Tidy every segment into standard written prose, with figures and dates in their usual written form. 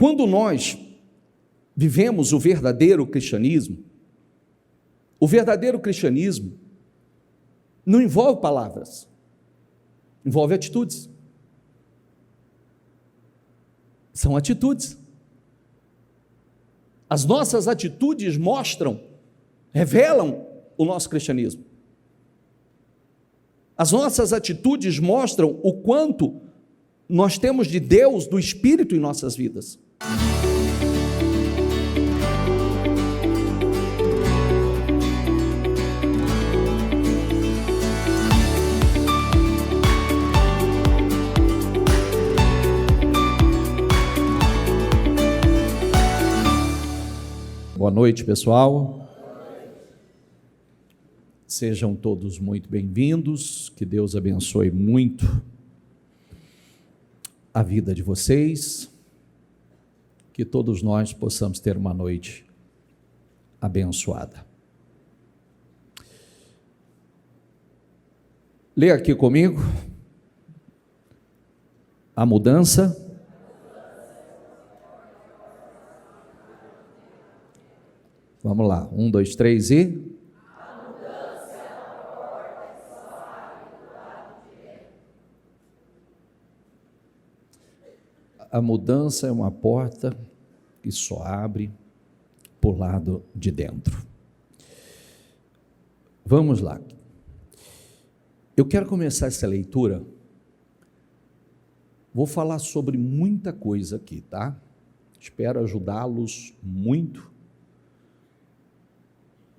Quando nós vivemos o verdadeiro cristianismo não envolve palavras, envolve atitudes. São atitudes. As nossas atitudes revelam o nosso cristianismo. As nossas atitudes mostram o quanto nós temos de Deus, do Espírito em nossas vidas. Boa noite, pessoal. Sejam todos muito bem-vindos. Que Deus abençoe muito a vida de vocês. Que todos nós possamos ter uma noite abençoada. Leia aqui comigo. A mudança vamos lá, 1, 2, 3 e... A mudança é uma porta que só abre do lado de dentro. A mudança é uma porta que só abre por lado de dentro. Vamos lá. Eu quero começar essa leitura. Vou falar sobre muita coisa aqui, tá? Espero ajudá-los muito.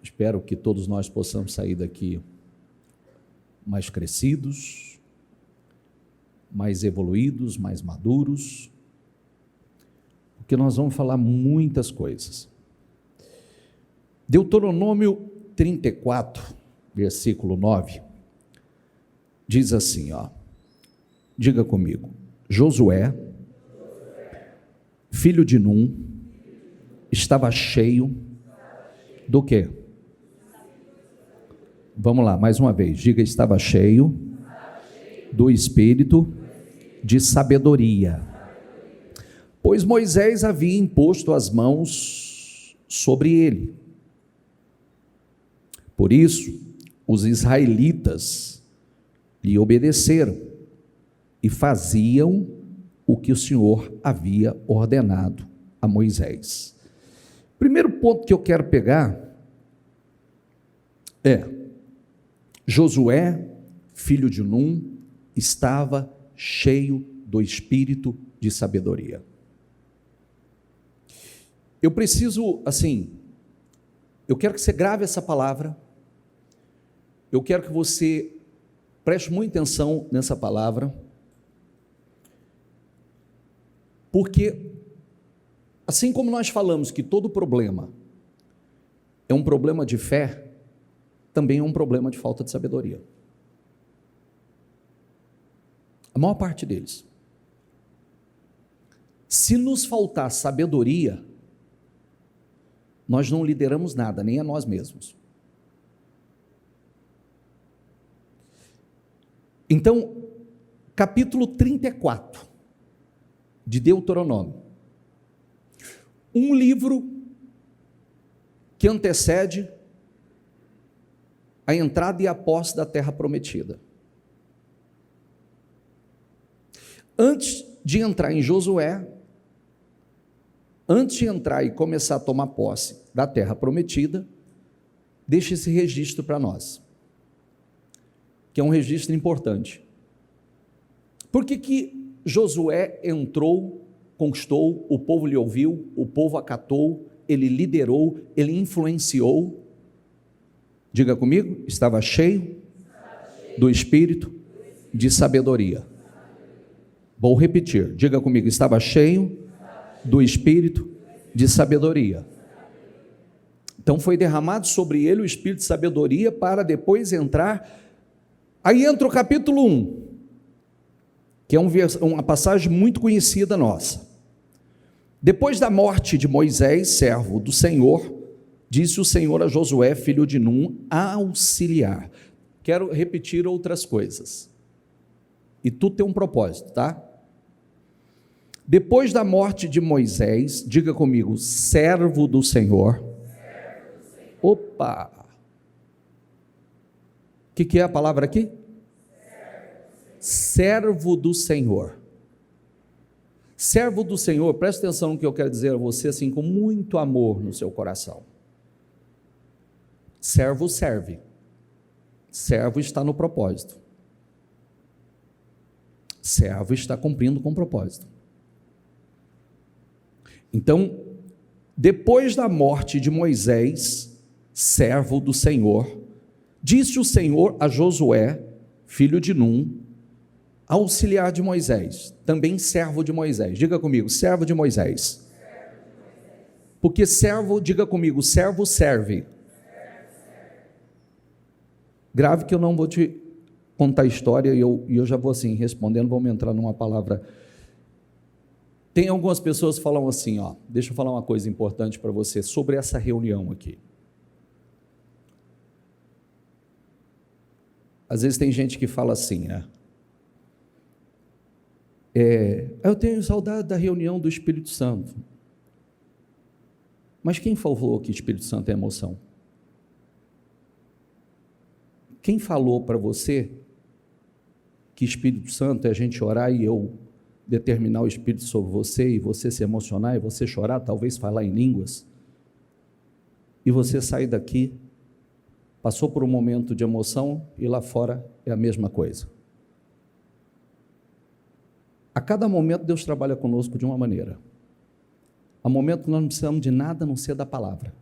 Espero que todos nós possamos sair daqui mais crescidos, mais evoluídos, mais maduros, porque nós vamos falar muitas coisas. Deuteronômio 34, versículo 9, diz assim, diga comigo: Josué, filho de Num, estava cheio do quê? Vamos lá, mais uma vez, diga: estava cheio do espírito de sabedoria, pois Moisés havia imposto as mãos sobre ele. Por isso, os israelitas lhe obedeceram e faziam o que o Senhor havia ordenado a Moisés. Primeiro ponto que eu quero pegar é: Josué, filho de Num, estava cheio do espírito de sabedoria. Eu preciso, eu quero que você grave essa palavra, eu quero que você preste muita atenção nessa palavra, porque, assim como nós falamos que todo problema é um problema de fé, também é um problema de falta de sabedoria. A maior parte deles. Se nos faltar sabedoria, nós não lideramos nada, nem a nós mesmos. Então, capítulo 34 de Deuteronômio, um livro que antecede a entrada e a posse da terra prometida. Antes de entrar em Josué, antes de entrar e começar a tomar posse da terra prometida, deixa esse registro para nós, que é um registro importante. Por que Josué entrou, conquistou, o povo lhe ouviu, o povo acatou, ele liderou, ele influenciou? Diga comigo: estava cheio do espírito de sabedoria. Vou repetir, diga comigo: estava cheio do espírito de sabedoria. Então foi derramado sobre ele o espírito de sabedoria para depois entrar. Aí entra o capítulo 1, que é uma passagem muito conhecida nossa. Depois da morte de Moisés, servo do Senhor, disse o Senhor a Josué, filho de Num, auxiliar. Quero repetir outras coisas. E tudo tem um propósito, tá? Depois da morte de Moisés, diga comigo, servo do Senhor. Opa! O que é a palavra aqui? Servo do Senhor. Servo do Senhor, presta atenção no que eu quero dizer a você, assim, com muito amor no seu coração. Servo serve. Servo está no propósito. Servo está cumprindo com o propósito. Então, depois da morte de Moisés, servo do Senhor, disse o Senhor a Josué, filho de Num, auxiliar de Moisés, também servo de Moisés. Diga comigo, servo de Moisés. Porque servo, diga comigo, servo serve. Grave que eu não vou te contar a história e eu já vou assim, respondendo, vamos entrar numa palavra. Tem algumas pessoas que falam assim, ó, deixa eu falar uma coisa importante para você sobre essa reunião aqui. Às vezes tem gente que fala assim, né? Eu tenho saudade da reunião do Espírito Santo. Mas quem falou que Espírito Santo é emoção? Quem falou para você que Espírito Santo é a gente orar e eu determinar o Espírito sobre você e você se emocionar e você chorar, talvez falar em línguas, e você sair daqui, passou por um momento de emoção e lá fora é a mesma coisa? A cada momento Deus trabalha conosco de uma maneira. Há momento que nós não precisamos de nada a não ser da palavra.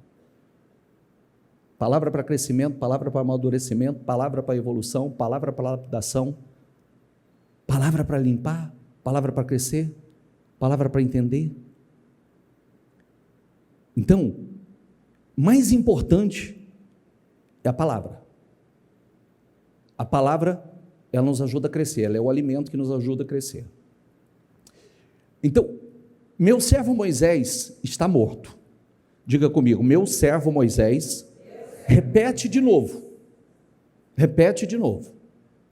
Palavra para crescimento, palavra para amadurecimento, palavra para evolução, palavra para lapidação, palavra para limpar, palavra para crescer, palavra para entender. Então, mais importante é a palavra. A palavra, ela nos ajuda a crescer, ela é o alimento que nos ajuda a crescer. Então, meu servo Moisés está morto. Diga comigo, meu servo Moisés, repete de novo,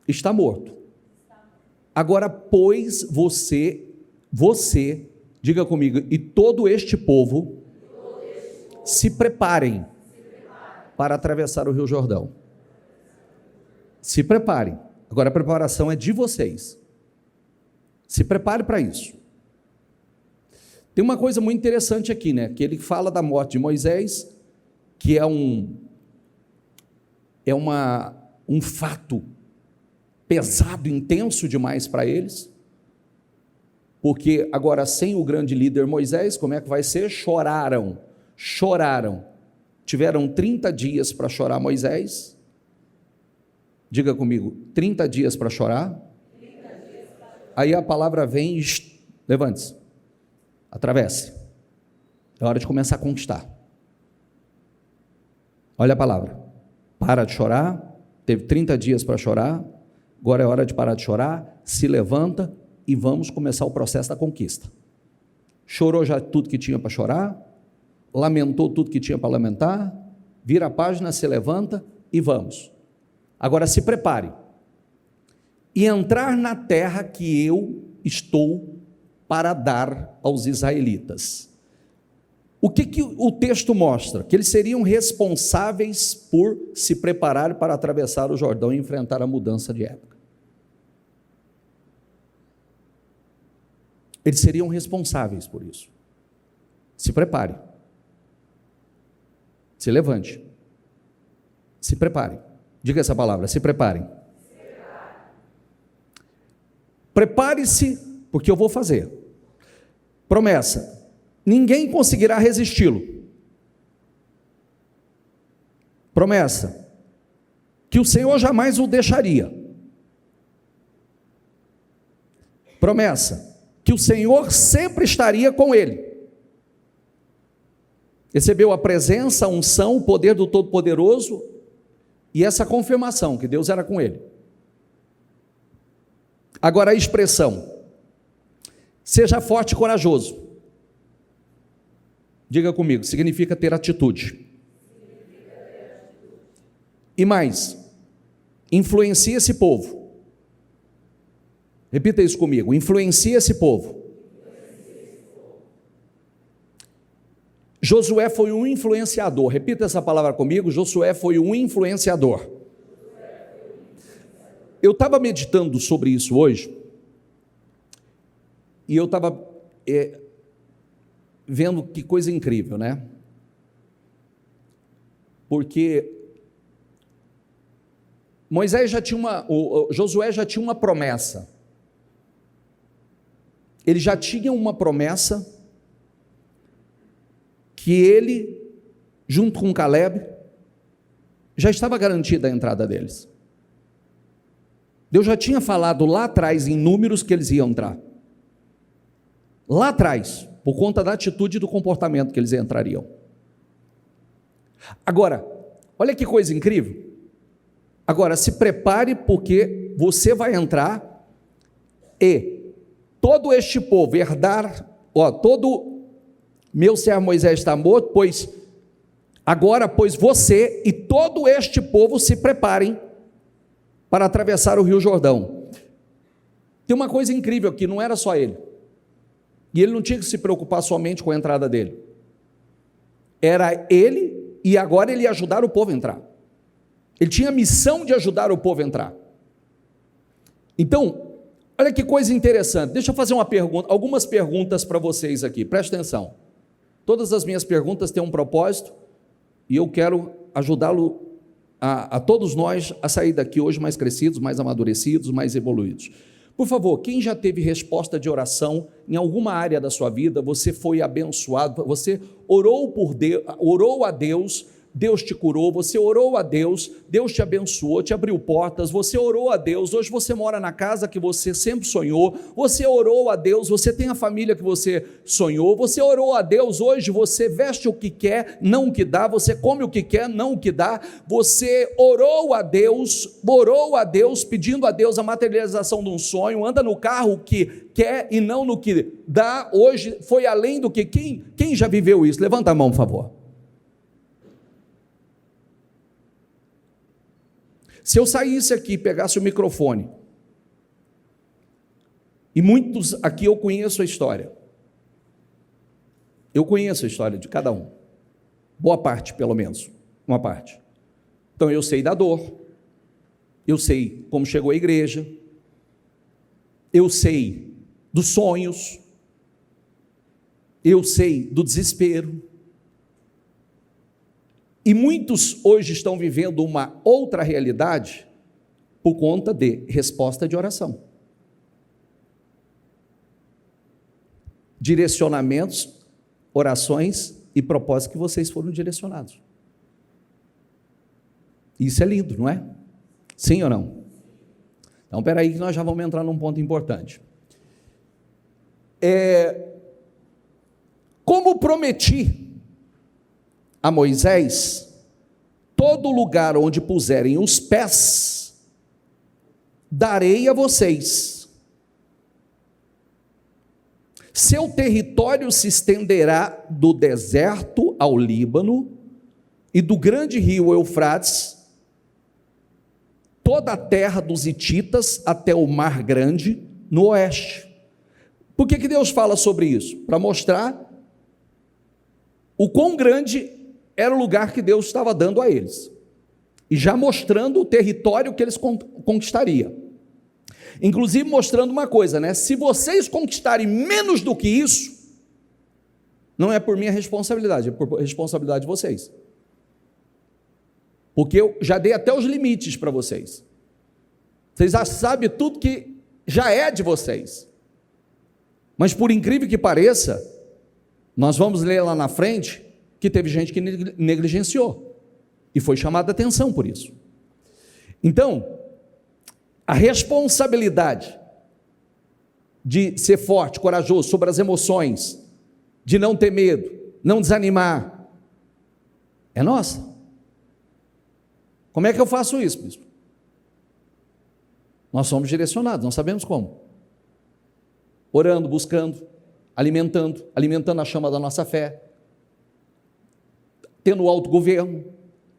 está morto. Agora, pois você, diga comigo, e todo este povo, se preparem para atravessar o Rio Jordão. Se preparem. Agora a preparação é de vocês. Se prepare para isso. Tem uma coisa muito interessante aqui, né? Que ele fala da morte de Moisés, que é um fato pesado, intenso demais para eles, porque agora sem o grande líder Moisés, como é que vai ser? Choraram, tiveram 30 dias para chorar Moisés, diga comigo, 30 dias para chorar, aí a palavra vem, levante-se, atravesse, é hora de começar a conquistar. Olha a palavra, para de chorar, teve 30 dias para chorar, agora é hora de parar de chorar, se levanta e vamos começar o processo da conquista. Chorou já tudo que tinha para chorar, lamentou tudo que tinha para lamentar, vira a página, se levanta e vamos. Agora se prepare e entrar na terra que eu estou para dar aos israelitas. O que o texto mostra? Que eles seriam responsáveis por se preparar para atravessar o Jordão e enfrentar a mudança de época. Eles seriam responsáveis por isso. Se prepare. Se levante. Se prepare. Diga essa palavra, se preparem. Prepare-se, porque eu vou fazer. Promessa. Ninguém conseguirá resisti-lo. Promessa, que o Senhor jamais o deixaria. Promessa, que o Senhor sempre estaria com ele. Recebeu a presença, a unção, o poder do Todo-Poderoso e essa confirmação que Deus era com ele. Agora a expressão, seja forte e corajoso. Diga comigo, significa ter atitude. E mais, influencia esse povo. Repita isso comigo, influencia esse povo. Josué foi um influenciador. Repita essa palavra comigo: Josué foi um influenciador. Eu estava meditando sobre isso hoje, e eu estava vendo que coisa incrível, né? Porque Josué já tinha uma promessa. Ele já tinha uma promessa que ele, junto com Caleb, já estava garantida a entrada deles. Deus já tinha falado lá atrás, em Números, que eles iam entrar. Lá atrás, por conta da atitude e do comportamento que eles entrariam. Agora, olha que coisa incrível. Agora, se prepare, porque você vai entrar e todo este povo herdar, todo meu servo Moisés está morto, pois você e todo este povo se preparem para atravessar o Rio Jordão. Tem uma coisa incrível aqui, não era só ele. E ele não tinha que se preocupar somente com a entrada dele. Era ele, e agora ele ia ajudar o povo a entrar. Ele tinha a missão de ajudar o povo a entrar. Então, olha que coisa interessante. Deixa eu fazer algumas perguntas para vocês aqui. Presta atenção. Todas as minhas perguntas têm um propósito, e eu quero ajudá-lo a todos nós a sair daqui hoje mais crescidos, mais amadurecidos, mais evoluídos. Por favor, quem já teve resposta de oração em alguma área da sua vida, você foi abençoado, você orou por Deus, orou a Deus, Deus te curou, você orou a Deus, Deus te abençoou, te abriu portas, você orou a Deus, hoje você mora na casa que você sempre sonhou, você orou a Deus, você tem a família que você sonhou, você orou a Deus, hoje você veste o que quer, não o que dá, você come o que quer, não o que dá, você orou a Deus, pedindo a Deus a materialização de um sonho, anda no carro que quer e não no que dá, hoje foi além do que, quem já viveu isso? Levanta a mão, por favor. Se eu saísse aqui e pegasse o microfone, e muitos aqui eu conheço a história, de cada um, boa parte pelo menos, uma parte. Então eu sei da dor, eu sei como chegou a igreja, eu sei dos sonhos, eu sei do desespero. E muitos hoje estão vivendo uma outra realidade por conta de resposta de oração. Direcionamentos, orações e propósitos que vocês foram direcionados. Isso é lindo, não é? Sim ou não? Então, espera aí que nós já vamos entrar num ponto importante. Como prometi a Moisés, todo lugar onde puserem os pés, darei a vocês. Seu território se estenderá do deserto ao Líbano e do grande rio Eufrates, toda a terra dos hititas até o Mar Grande no oeste. Por que Deus fala sobre isso? Para mostrar o quão grande era o lugar que Deus estava dando a eles, e já mostrando o território que eles conquistariam, inclusive mostrando uma coisa, né? Se vocês conquistarem menos do que isso, não é por minha responsabilidade, é por responsabilidade de vocês, porque eu já dei até os limites para vocês, vocês já sabem tudo que já é de vocês, mas por incrível que pareça, nós vamos ler lá na frente, que teve gente que negligenciou, e foi chamada a atenção por isso. Então, a responsabilidade de ser forte, corajoso, sobre as emoções, de não ter medo, não desanimar, é nossa. Como é que eu faço isso, bispo? Nós somos direcionados, não sabemos como. Orando, buscando, alimentando a chama da nossa fé, tendo autogoverno,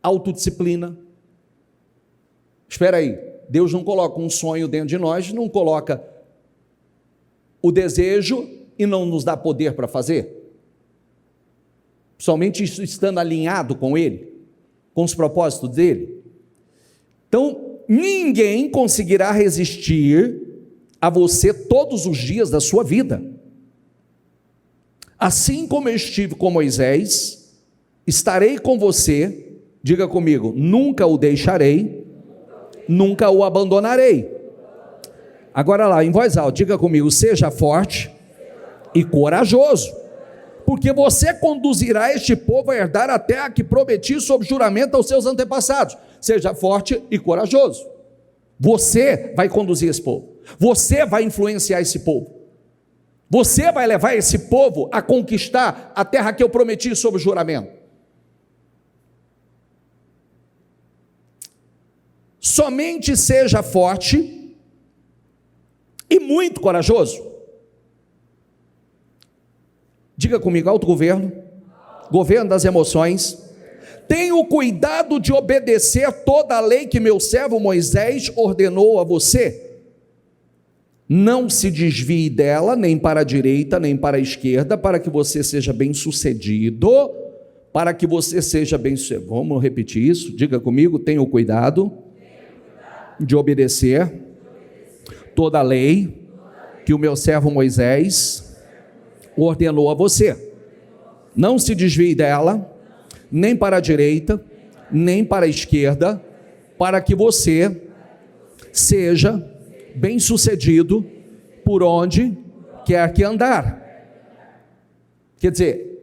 autodisciplina. Espera aí, Deus não coloca um sonho dentro de nós, não coloca o desejo e não nos dá poder para fazer. somente isso estando alinhado com Ele, com os propósitos dEle. Então, ninguém conseguirá resistir a você todos os dias da sua vida. Assim como eu estive com Moisés, estarei com você, diga comigo, nunca o deixarei, nunca o abandonarei. Agora lá, em voz alta, diga comigo, seja forte e corajoso, porque você conduzirá este povo a herdar a terra que prometi sob juramento aos seus antepassados. Seja forte e corajoso. Você vai conduzir esse povo, você vai influenciar esse povo, você vai levar esse povo a conquistar a terra que eu prometi sob juramento. Somente seja forte e muito corajoso. Diga comigo, autogoverno, governo das emoções. Tenha o cuidado de obedecer toda a lei que meu servo Moisés ordenou a você. Não se desvie dela, nem para a direita, nem para a esquerda, para que você seja bem-sucedido, para que você seja bem-sucedido. Vamos repetir isso? Diga comigo, tenha o cuidado de obedecer toda a lei que o meu servo Moisés ordenou a você. Não se desvie dela, nem para a direita, nem para a esquerda, para que você seja bem-sucedido por onde quer que andar. Quer dizer,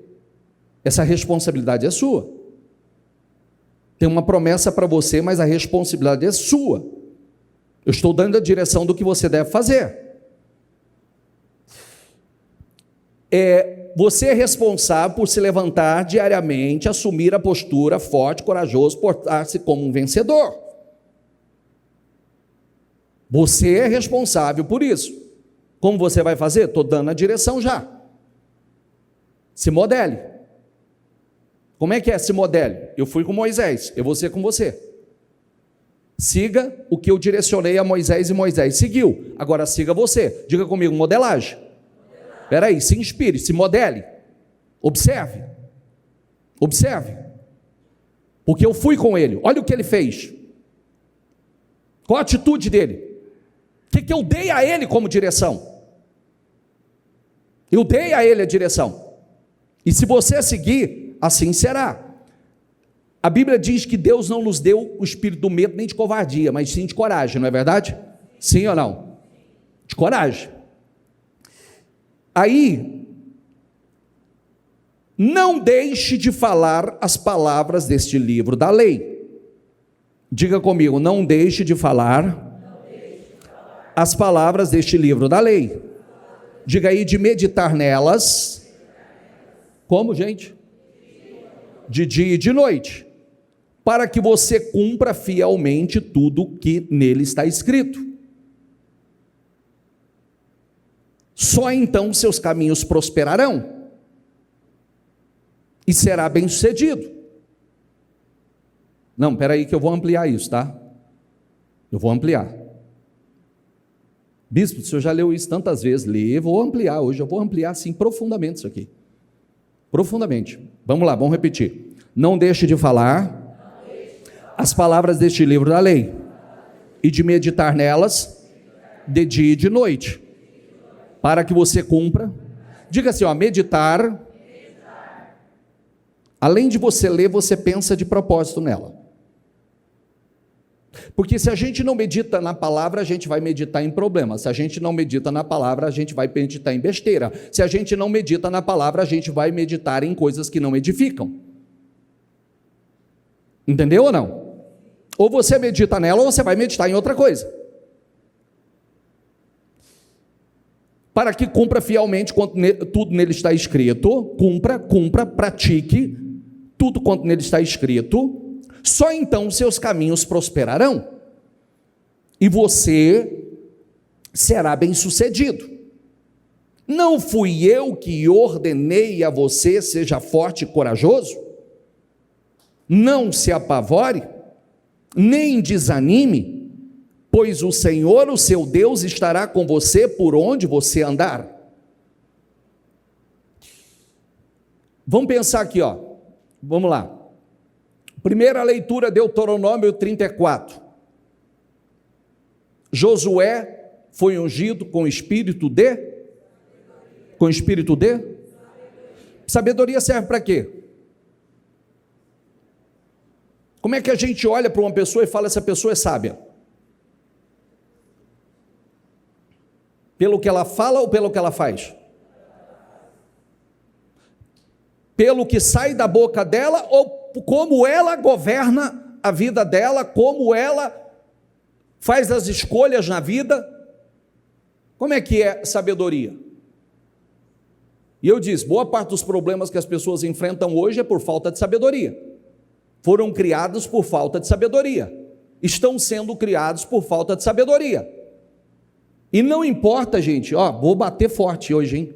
essa responsabilidade é sua. Tem uma promessa para você, mas a responsabilidade é sua. Eu estou dando a direção do que você deve fazer. Você é responsável por se levantar diariamente, assumir a postura forte, corajoso, portar-se como um vencedor. Você é responsável por isso. Como você vai fazer? Estou dando a direção já. Se modele. Como é que é se modele? Eu fui com Moisés, eu vou ser com você. Siga o que eu direcionei a Moisés e Moisés seguiu. Agora siga você. Diga comigo, modelagem. Espera aí, se inspire, se modele. Observe. Observe. Porque eu fui com ele. Olha o que ele fez. Qual a atitude dele? O que eu dei a ele como direção? Eu dei a ele a direção. E se você seguir, assim será. A Bíblia diz que Deus não nos deu o espírito do medo nem de covardia, mas sim de coragem, não é verdade? Sim ou não? De coragem. Aí, não deixe de falar as palavras deste livro da lei. Diga comigo, não deixe de falar as palavras deste livro da lei. Diga aí, de meditar nelas. Como, gente? De dia e de noite. Para que você cumpra fielmente tudo o que nele está escrito. Só então seus caminhos prosperarão e será bem-sucedido. Não, espera aí que eu vou ampliar isso, tá? Eu vou ampliar. Bispo, o senhor já leu isso tantas vezes, vou ampliar hoje, eu vou ampliar assim profundamente isso aqui. Profundamente. Vamos lá, vamos repetir. Não deixe de falar as palavras deste livro da lei e de meditar nelas de dia e de noite, para que você cumpra. Diga assim, meditar. Além de você ler, você pensa de propósito nela. Porque se a gente não medita na palavra, a gente vai meditar em problemas. Se a gente não medita na palavra, a gente vai meditar em besteira. Se a gente não medita na palavra, a gente vai meditar em coisas que não edificam. Entendeu ou não? Ou você medita nela, ou você vai meditar em outra coisa. Para que cumpra fielmente quanto tudo nele está escrito, cumpra, pratique tudo quanto nele está escrito, só então seus caminhos prosperarão, e você será bem-sucedido. Não fui eu que ordenei a você, seja forte e corajoso? Não se apavore, nem desanime, pois o Senhor, o seu Deus, estará com você por onde você andar. Vamos pensar aqui, Vamos lá. Primeira leitura, Deuteronômio 34. Josué foi ungido com espírito de? Com espírito de? Sabedoria serve para quê? Como é que a gente olha para uma pessoa e fala, essa pessoa é sábia? Pelo que ela fala ou pelo que ela faz? Pelo que sai da boca dela ou como ela governa a vida dela, como ela faz as escolhas na vida? Como é que é sabedoria? E eu disse, boa parte dos problemas que as pessoas enfrentam hoje é por falta de sabedoria. Foram criados por falta de sabedoria. Estão sendo criados por falta de sabedoria. E não importa, gente, vou bater forte hoje, hein?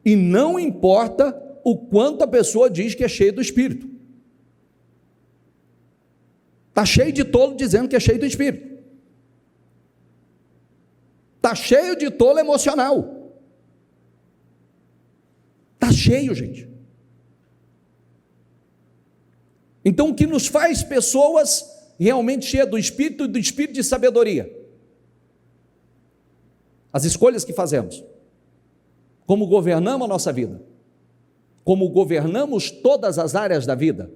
E não importa o quanto a pessoa diz que é cheia do Espírito. Está cheio de tolo dizendo que é cheio do Espírito. Está cheio de tolo emocional. Está cheio, gente. Então, o que nos faz pessoas realmente cheias do Espírito e do Espírito de sabedoria? As escolhas que fazemos. Como governamos a nossa vida. Como governamos todas as áreas da vida.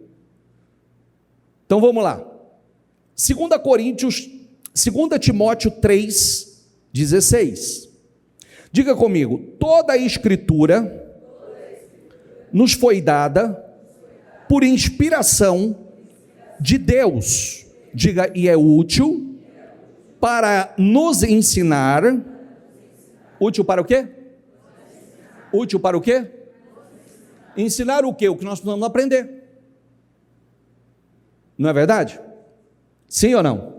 Então, vamos lá. 2 Timóteo 3,16. Diga comigo, toda a Escritura nos foi dada por inspiração de Deus, diga, e é útil para nos ensinar, útil para o quê? Útil para o quê? Ensinar o quê? O que nós precisamos aprender, não é verdade? Sim ou não?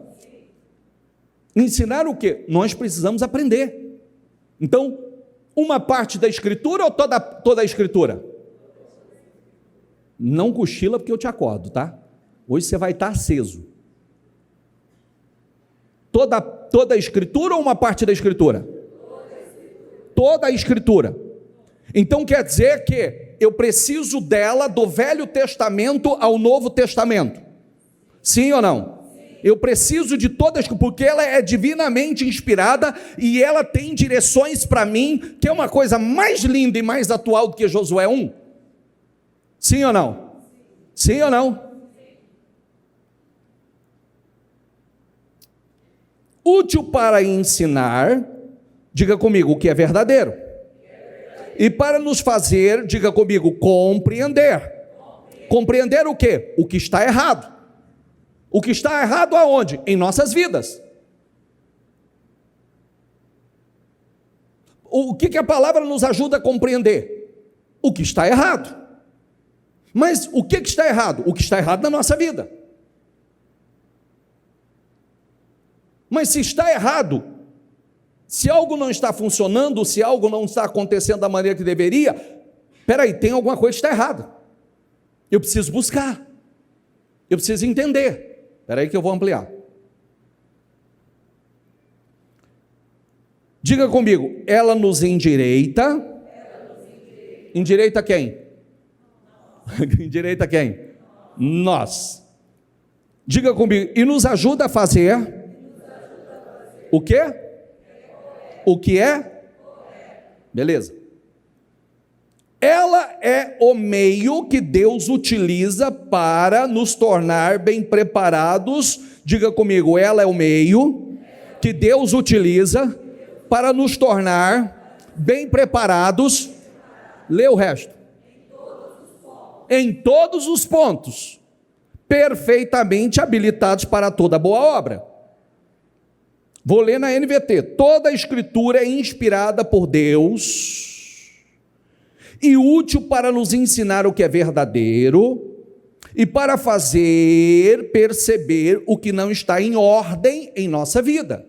Ensinar o quê? Nós precisamos aprender. Então, uma parte da Escritura ou toda a Escritura? Não cochila porque eu te acordo, tá? Hoje você vai estar aceso. Toda a Escritura ou uma parte da Escritura? Toda a Escritura. Então quer dizer que eu preciso dela do Velho Testamento ao Novo Testamento. Sim ou não? Eu preciso de todas, porque ela é divinamente inspirada e ela tem direções para mim, que é uma coisa mais linda e mais atual do que Josué 1. Sim ou não? Sim ou não? Útil para ensinar, diga comigo, o que é verdadeiro. E para nos fazer, diga comigo, compreender. Compreender o quê? O que está errado. O que está errado aonde? Em nossas vidas. O que a palavra nos ajuda a compreender? O que está errado. Mas o que está errado? O que está errado na nossa vida. Mas se está errado, se algo não está funcionando, se algo não está acontecendo da maneira que deveria, espera aí, tem alguma coisa que está errada. Eu preciso buscar. Eu preciso entender. Espera aí que eu vou ampliar. Diga comigo, ela nos endireita. Endireita quem? Endireita quem? Nós. Diga comigo, e nos ajuda a fazer o quê? O que é? Beleza. Ela é o meio que Deus utiliza para nos tornar bem preparados. Diga comigo, ela é o meio que Deus utiliza para nos tornar bem preparados. Lê o resto. Em todos os pontos, perfeitamente habilitados para toda boa obra. Vou ler na NVT. Toda a Escritura é inspirada por Deus e útil para nos ensinar o que é verdadeiro e para fazer perceber o que não está em ordem em nossa vida.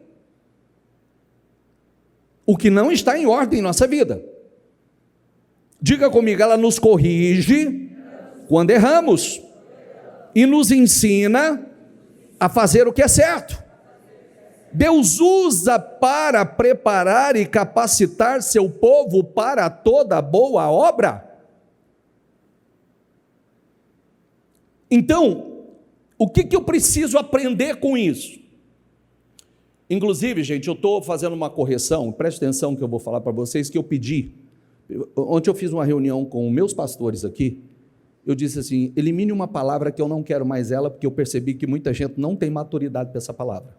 O que não está em ordem em nossa vida. Diga comigo, ela nos corrige quando erramos e nos ensina a fazer o que é certo. Deus usa para preparar e capacitar seu povo para toda boa obra. Então, o que eu preciso aprender com isso? Inclusive, gente, eu estou fazendo uma correção, preste atenção que eu vou falar para vocês, que eu pedi. Ontem eu fiz uma reunião com meus pastores aqui, eu disse assim, elimine uma palavra que eu não quero mais ela, porque eu percebi que muita gente não tem maturidade para essa palavra.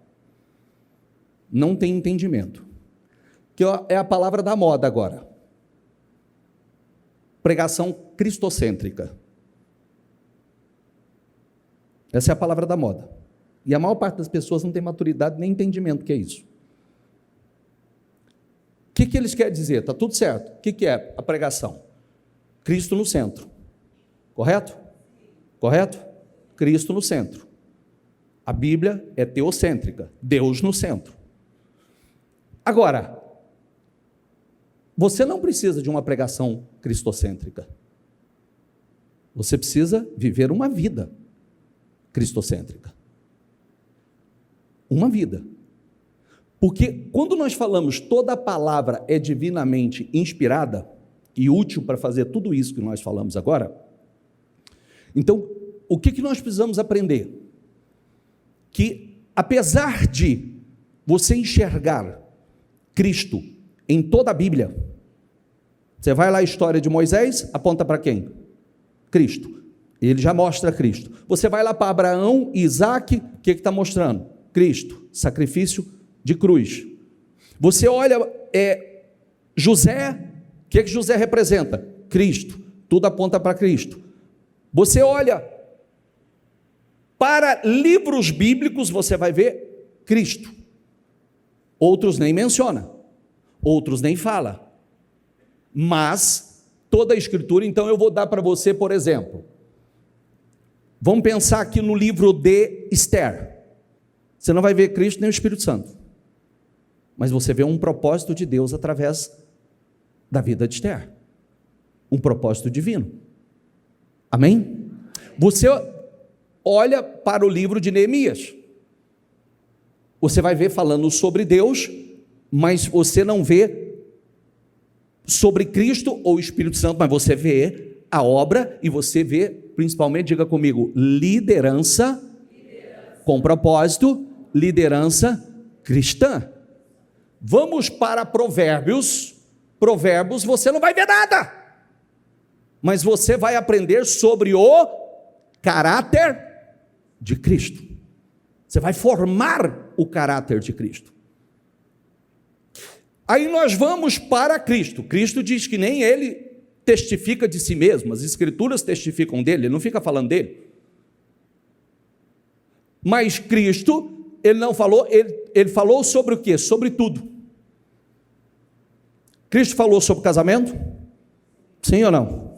Não tem entendimento. Que é a palavra da moda agora. Pregação cristocêntrica. Essa é a palavra da moda. E a maior parte das pessoas não tem maturidade nem entendimento do que é isso. O que eles querem dizer? Está tudo certo. O que é a pregação? Cristo no centro. Correto? Correto? Cristo no centro. A Bíblia é teocêntrica. Deus no centro. Agora, você não precisa de uma pregação cristocêntrica. Você precisa viver uma vida cristocêntrica. Uma vida. Porque quando nós falamos toda a palavra é divinamente inspirada e útil para fazer tudo isso que nós falamos agora, então, o que nós precisamos aprender? Que apesar de você enxergar Cristo em toda a Bíblia, você vai lá a história de Moisés, aponta para quem? Cristo. Ele já mostra Cristo. Você vai lá para Abraão e Isaac, o que está mostrando? Cristo, sacrifício de cruz. Você olha José, o que José representa? Cristo, tudo aponta para Cristo. Você olha para livros bíblicos, você vai ver Cristo. Outros nem menciona, outros nem fala. Mas toda a Escritura, então eu vou dar para você, por exemplo, vamos pensar aqui no livro de Esther. Você não vai ver Cristo nem o Espírito Santo, mas você vê um propósito de Deus através da vida de Esther, um propósito divino. Amém? Você olha para o livro de Neemias, você vai ver falando sobre Deus, mas você não vê sobre Cristo ou Espírito Santo, mas você vê a obra e você vê, principalmente, diga comigo, liderança com propósito, liderança cristã. Vamos para Provérbios. Provérbios você não vai ver nada, mas você vai aprender sobre o caráter de Cristo. Você vai formar o caráter de Cristo. Aí nós vamos para Cristo. Cristo diz que nem ele testifica de si mesmo, as Escrituras testificam dele, ele não fica falando dele. Mas Cristo, ele não falou, ele falou sobre o quê? Sobre tudo. Cristo falou sobre casamento? Sim ou não?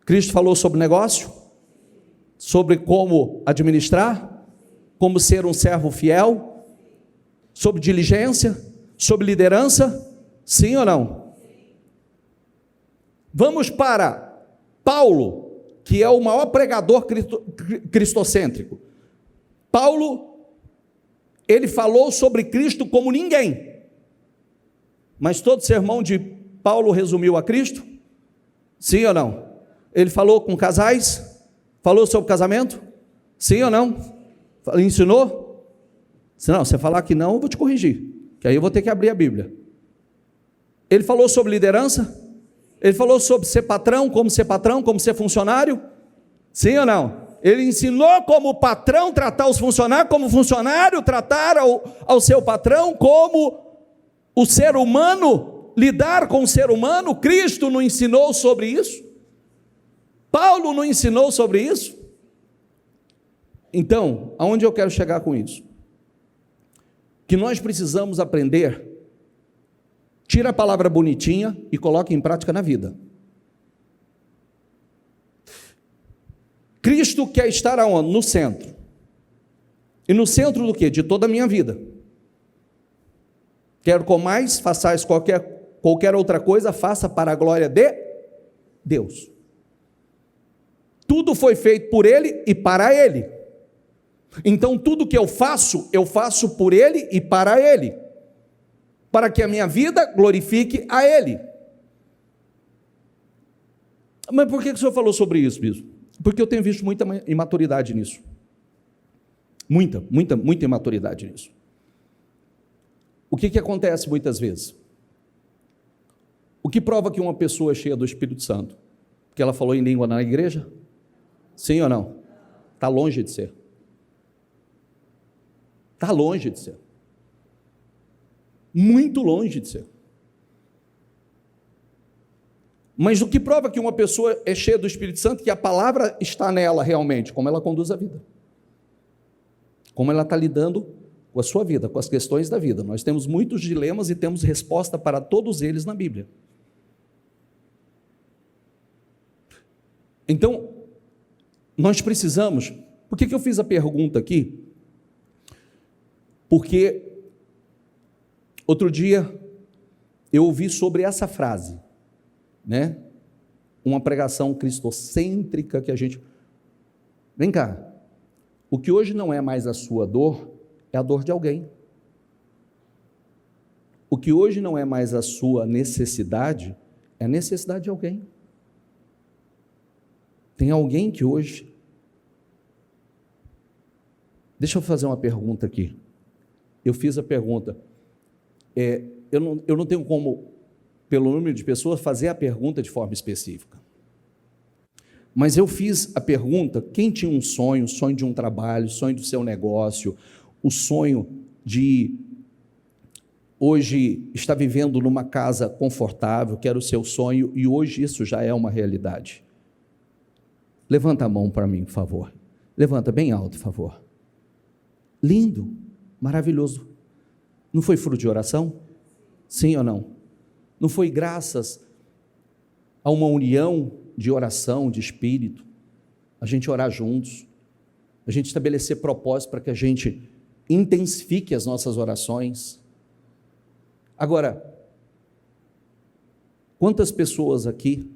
Cristo falou sobre negócio? Sobre como administrar? Como ser um servo fiel? Sobre diligência? Sobre liderança? Sim ou não? Vamos para Paulo, que é o maior pregador cristocêntrico. Paulo, ele falou sobre Cristo como ninguém. Mas todo sermão de Paulo resumiu a Cristo? Sim ou não? Ele falou com casais? Falou sobre casamento? Sim ou não? Ensinou? Se não, você falar que não, eu vou te corrigir, que aí eu vou ter que abrir a Bíblia. Ele falou sobre liderança? Ele falou sobre ser patrão, como ser funcionário? Sim ou não? Ele ensinou como patrão tratar os funcionários, como funcionário tratar ao seu patrão, como o ser humano, lidar com o ser humano. Cristo não ensinou sobre isso? Paulo não ensinou sobre isso? Então, aonde eu quero chegar com isso? Que nós precisamos aprender, tira a palavra bonitinha e coloca em prática na vida. Cristo quer estar aonde? No centro. E no centro do quê? De toda a minha vida. Quero comais, façais qualquer outra coisa, faça para a glória de Deus. Tudo foi feito por Ele e para Ele. Então tudo que eu faço por Ele e para Ele, para que a minha vida glorifique a Ele. Mas por que o senhor falou sobre isso, bispo? Porque eu tenho visto muita imaturidade nisso. Muita imaturidade nisso. O que acontece muitas vezes? O que prova que uma pessoa é cheia do Espírito Santo? Porque ela falou em língua na igreja? Sim ou não? Está longe de ser. Está longe de ser. Muito longe de ser. Mas o que prova que uma pessoa é cheia do Espírito Santo, que a palavra está nela realmente, como ela conduz a vida. Como ela está lidando com a sua vida, com as questões da vida. Nós temos muitos dilemas e temos resposta para todos eles na Bíblia. Então, nós precisamos... Por que eu fiz a pergunta aqui? Porque outro dia eu ouvi sobre essa frase, né? Uma pregação cristocêntrica que a gente... Vem cá, o que hoje não é mais a sua dor, é a dor de alguém. O que hoje não é mais a sua necessidade, é a necessidade de alguém. Tem alguém que hoje... Deixa eu fazer uma pergunta aqui. Eu fiz a pergunta. Eu não tenho como, pelo número de pessoas, fazer a pergunta de forma específica. Mas eu fiz a pergunta, quem tinha um sonho, o sonho de um trabalho, o sonho do seu negócio, o sonho de hoje estar vivendo numa casa confortável, que era o seu sonho, e hoje isso já é uma realidade. Levanta a mão para mim, por favor. Levanta bem alto, por favor. Lindo, maravilhoso. Não foi fruto de oração? Sim ou não? Não foi graças a uma união de oração, de espírito, a gente orar juntos, a gente estabelecer propósitos para que a gente intensifique as nossas orações. Agora, quantas pessoas aqui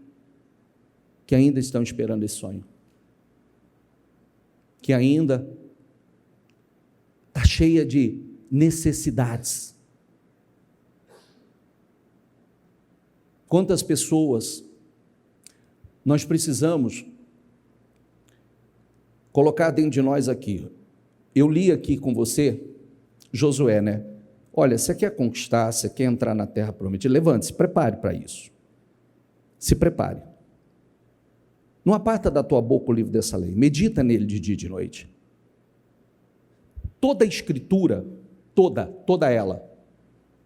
que ainda estão esperando esse sonho? Que ainda está cheia de necessidades. Quantas pessoas nós precisamos colocar dentro de nós aqui? Eu li aqui com você, Josué, né? Olha, você quer conquistar, você quer entrar na terra prometida, levante, se prepare para isso. Se prepare. Não aparta da tua boca o livro dessa lei, medita nele de dia e de noite. Toda a escritura, toda ela,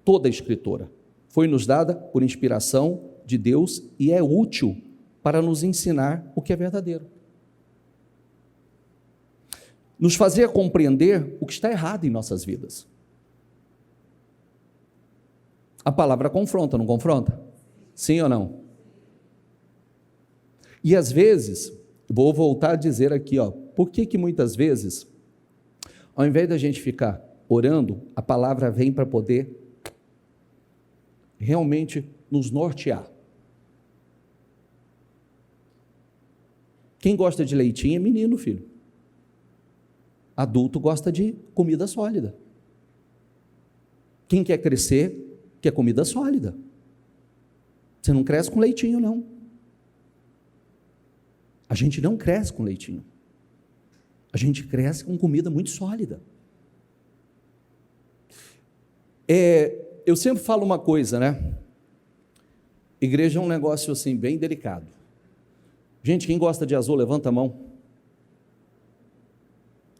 toda a escritura, foi nos dada por inspiração de Deus e é útil para nos ensinar o que é verdadeiro. Nos fazer compreender o que está errado em nossas vidas. A palavra confronta, não confronta? Sim ou não? E às vezes, vou voltar a dizer aqui, por que muitas vezes, ao invés da gente ficar orando, a palavra vem para poder realmente nos nortear. Quem gosta de leitinho é menino, filho. Adulto gosta de comida sólida. Quem quer crescer, quer comida sólida. Você não cresce com leitinho, não. A gente não cresce com leitinho. A gente cresce com comida muito sólida. Eu sempre falo uma coisa, né? Igreja é um negócio assim, bem delicado. Gente, quem gosta de azul, levanta a mão.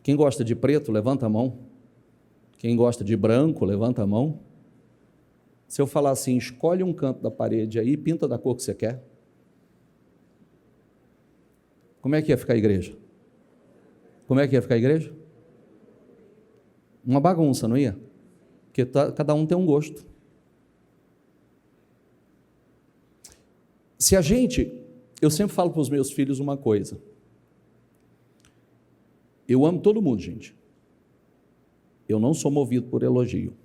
Quem gosta de preto, levanta a mão. Quem gosta de branco, levanta a mão. Se eu falar assim, escolhe um canto da parede aí, pinta da cor que você quer. Como é que ia ficar a igreja? Como é que ia ficar a igreja? Uma bagunça, não ia? Porque cada um tem um gosto. Eu sempre falo para os meus filhos uma coisa. Eu amo todo mundo, gente. Eu não sou movido por elogio.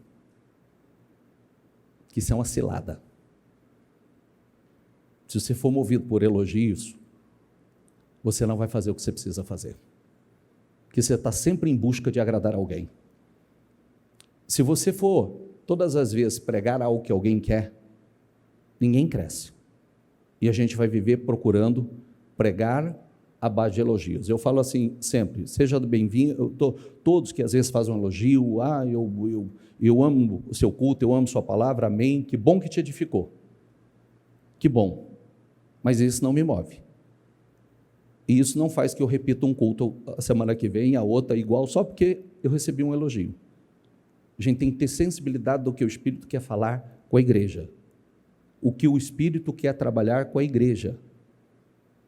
Que isso é uma cilada. Se você for movido por elogios, você não vai fazer o que você precisa fazer. Porque você está sempre em busca de agradar alguém. Se você for, todas as vezes, pregar algo que alguém quer, ninguém cresce. E a gente vai viver procurando pregar à base de elogios. Eu falo assim sempre, seja bem-vindo, todos que às vezes fazem um elogio, eu amo o seu culto, eu amo sua palavra, amém, que bom que te edificou, que bom, mas isso não me move, e isso não faz que eu repita um culto a semana que vem, a outra igual, só porque eu recebi um elogio. A gente tem que ter sensibilidade do que o Espírito quer falar com a igreja, o que o Espírito quer trabalhar com a igreja.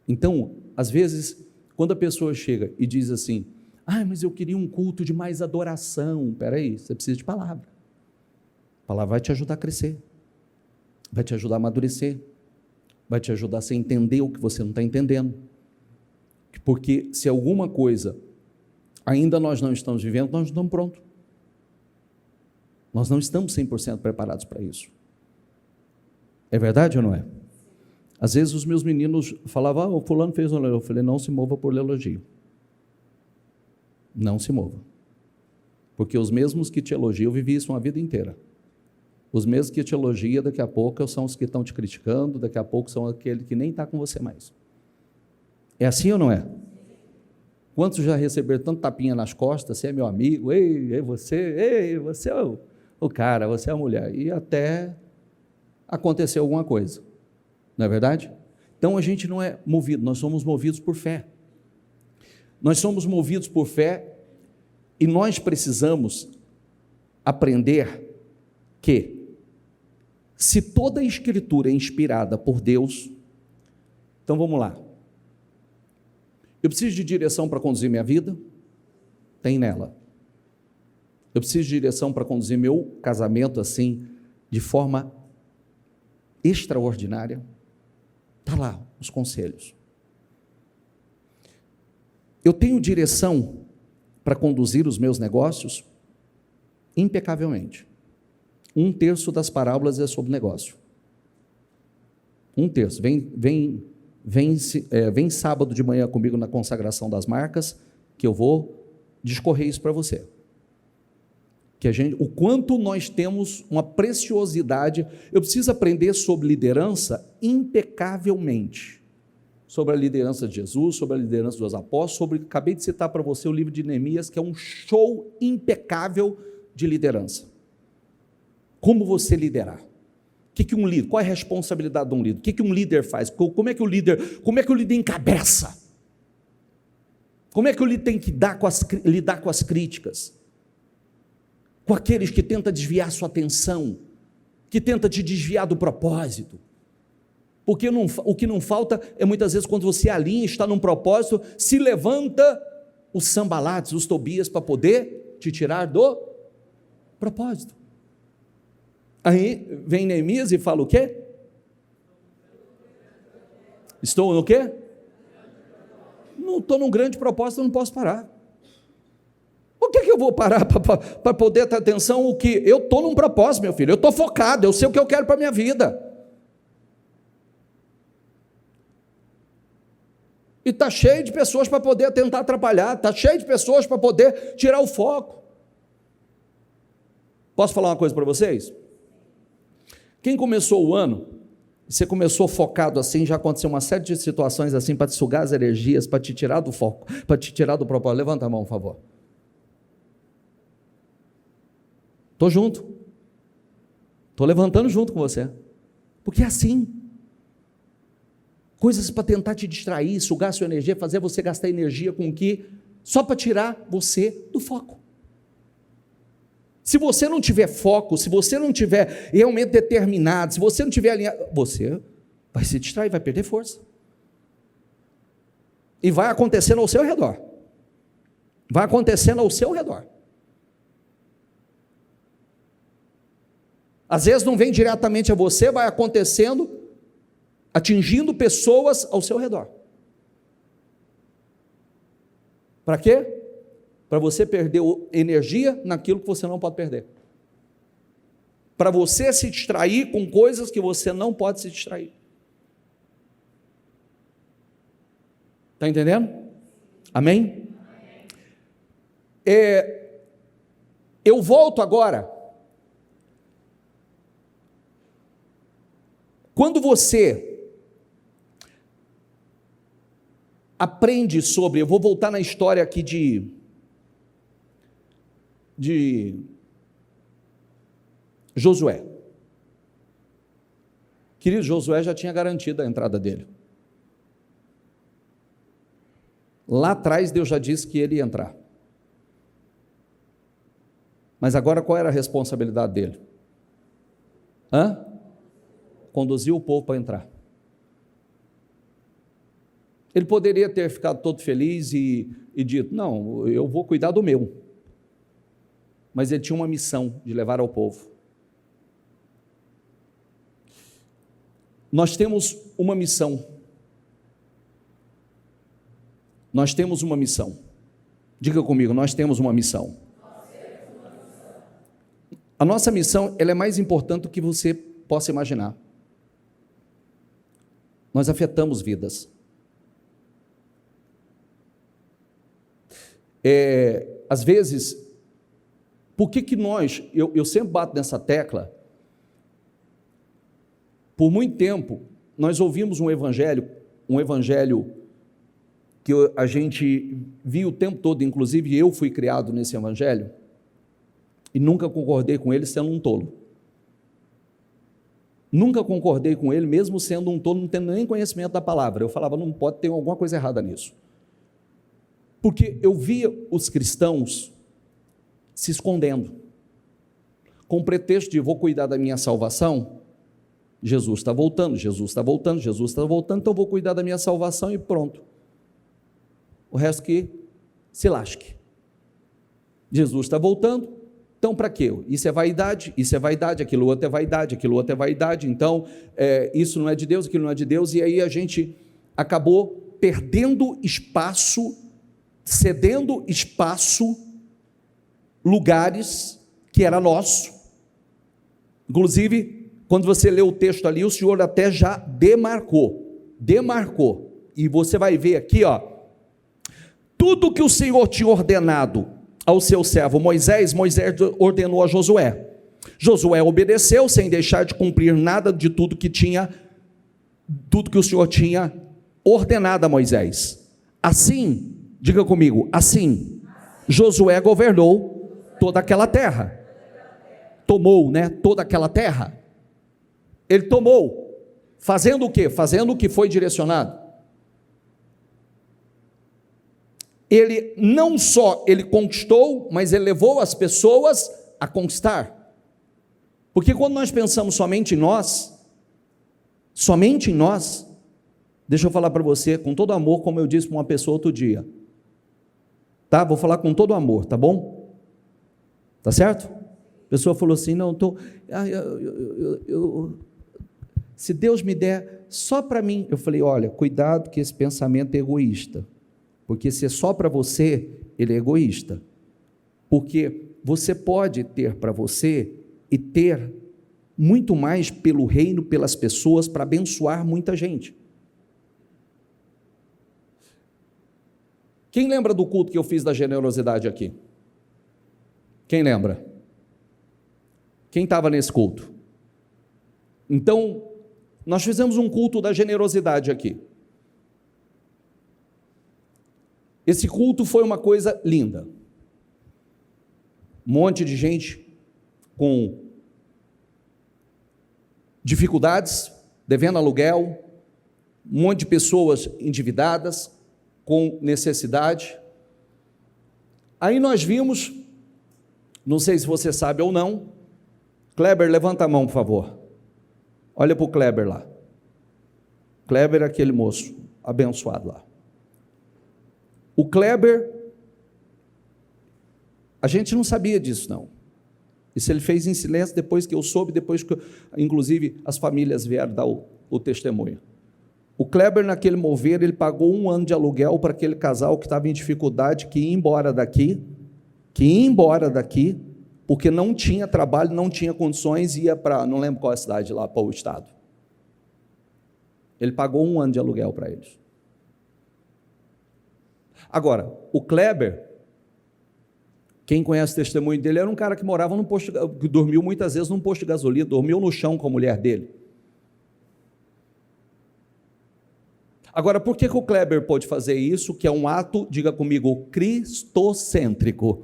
Então, às vezes, quando a pessoa chega e diz assim, mas eu queria um culto de mais adoração, peraí, você precisa de palavra. A palavra vai te ajudar a crescer, vai te ajudar a amadurecer, vai te ajudar a você entender o que você não está entendendo, porque se alguma coisa ainda nós não estamos vivendo, nós não estamos prontos, nós não estamos 100% preparados para isso. É verdade ou não é? Às vezes os meus meninos falavam, o fulano fez um elogio. Eu falei, não se mova por elogio. Não se mova. Porque os mesmos que te elogiam, eu vivi isso uma vida inteira. Os mesmos que te elogiam, daqui a pouco são os que estão te criticando, daqui a pouco são aquele que nem está com você mais. É assim ou não é? Quantos já receberam tanto tapinha nas costas, você é meu amigo, você é o cara, você é a mulher, e até aconteceu alguma coisa. Não é verdade? Então a gente não é movido, nós somos movidos por fé. Nós somos movidos por fé e nós precisamos aprender que, se toda a Escritura é inspirada por Deus, então vamos lá. Eu preciso de direção para conduzir minha vida? Tem nela. Eu preciso de direção para conduzir meu casamento assim, de forma extraordinária? Está lá, os conselhos. Eu tenho direção para conduzir os meus negócios? Impecavelmente. 1/3 das parábolas é sobre negócio. 1/3. Vem sábado de manhã comigo na consagração das marcas, que eu vou discorrer isso para você. O quanto nós temos uma preciosidade. Eu preciso aprender sobre liderança impecavelmente, sobre a liderança de Jesus, sobre a liderança dos apóstolos, acabei de citar para você o livro de Neemias, que é um show impecável de liderança. Como você liderar? Qual é a responsabilidade de um líder? O que um líder faz? Como é que o líder encabeça? Como é que o líder tem que lidar com as críticas? Com aqueles que tentam desviar sua atenção, que tentam te desviar do propósito. Porque o que não falta é muitas vezes quando você alinha, está num propósito, se levanta os Sanbalates, os Tobias, para poder te tirar do propósito. Aí vem Neemias e fala o quê? Estou no quê? Não estou num grande propósito, eu não posso parar. Por que eu vou parar para poder ter atenção? O que? Eu estou num propósito, meu filho, eu estou focado, eu sei o que eu quero para a minha vida. E está cheio de pessoas para poder tentar atrapalhar, está cheio de pessoas para poder tirar o foco. Posso falar uma coisa para vocês? Quem começou o ano, você começou focado assim, já aconteceu uma série de situações assim, para te sugar as energias, para te tirar do foco, para te tirar do propósito. Levanta a mão, por favor. Estou junto, estou levantando junto com você, porque é assim, coisas para tentar te distrair, sugar a sua energia, fazer você gastar energia com o que, só para tirar você do foco. Se você não tiver foco, se você não tiver realmente determinado, se você não tiver alinhado, você vai se distrair, vai perder força, e vai acontecendo ao seu redor, vai acontecendo ao seu redor. Às vezes não vem diretamente a você, vai acontecendo, atingindo pessoas ao seu redor. Para quê? Para você perder energia naquilo que você não pode perder. Para você se distrair com coisas que você não pode se distrair. Está entendendo? Amém? Eu volto agora. Quando você aprende sobre, eu vou voltar na história aqui de Josué. Querido, Josué já tinha garantido a entrada dele. Lá atrás Deus já disse que ele ia entrar. Mas agora qual era a responsabilidade dele? Conduzir o povo para entrar. Ele poderia ter ficado todo feliz e dito, não, eu vou cuidar do meu. Mas ele tinha uma missão de levar ao povo. Nós temos uma missão. Nós temos uma missão. Diga comigo, nós temos uma missão. A nossa missão, ela é mais importante do que você possa imaginar. Nós afetamos vidas. Às vezes, por que nós, eu sempre bato nessa tecla, por muito tempo, nós ouvimos um evangelho que a gente viu o tempo todo, inclusive eu fui criado nesse evangelho, e nunca concordei com ele sendo um tolo. Nunca concordei com ele, mesmo sendo um tolo, não tendo nem conhecimento da palavra. Eu falava, não pode ter alguma coisa errada nisso. Porque eu via os cristãos se escondendo, com o pretexto de vou cuidar da minha salvação, Jesus está voltando, Jesus está voltando, Jesus está voltando, então vou cuidar da minha salvação e pronto. O resto que se lasque. Jesus está voltando, então para quê? Isso é vaidade, aquilo outro é vaidade, aquilo outro é vaidade, então isso não é de Deus, aquilo não é de Deus, e aí a gente acabou perdendo espaço, cedendo espaço, lugares que era nosso. Inclusive, quando você lê o texto ali, o Senhor até já demarcou, e você vai ver aqui, tudo que o Senhor tinha ordenado ao seu servo Moisés ordenou a Josué. Josué obedeceu sem deixar de cumprir nada de tudo que o Senhor tinha ordenado a Moisés. Assim, diga comigo, assim, Josué governou toda aquela terra. Tomou, toda aquela terra. Ele tomou, fazendo o quê? Fazendo o que foi direcionado. Ele não só conquistou, mas ele levou as pessoas a conquistar. Porque quando nós pensamos somente em nós, deixa eu falar para você com todo amor, como eu disse para uma pessoa outro dia, tá? Vou falar com todo amor, tá bom? Tá certo? A pessoa falou assim, não, se Deus me der só para mim, eu falei, olha, cuidado que esse pensamento é egoísta, porque se é só para você, ele é egoísta, porque você pode ter para você e ter muito mais pelo reino, pelas pessoas, para abençoar muita gente. Quem lembra do culto que eu fiz da generosidade aqui? Quem lembra? Quem estava nesse culto? Então, nós fizemos um culto da generosidade aqui. Esse culto foi uma coisa linda. Um monte de gente com dificuldades, devendo aluguel, um monte de pessoas endividadas, com necessidade. Aí nós vimos, não sei se você sabe ou não, Kleber, levanta a mão, por favor. Olha para o Kleber lá. Kleber é aquele moço abençoado lá. O Kleber, a gente não sabia disso não. Isso ele fez em silêncio, depois que eu soube, depois que, inclusive, as famílias vieram dar o testemunho. O Kleber, naquele mover, ele pagou 1 ano de aluguel para aquele casal que estava em dificuldade, que ia embora daqui, porque não tinha trabalho, não tinha condições, ia para, não lembro qual é a cidade lá, para o estado. Ele pagou 1 ano de aluguel para eles. Agora, o Kleber, quem conhece o testemunho dele, era um cara que morava num posto, que dormiu muitas vezes num posto de gasolina, dormiu no chão com a mulher dele. Agora, por que o Kleber pôde fazer isso, que é um ato, diga comigo, cristocêntrico?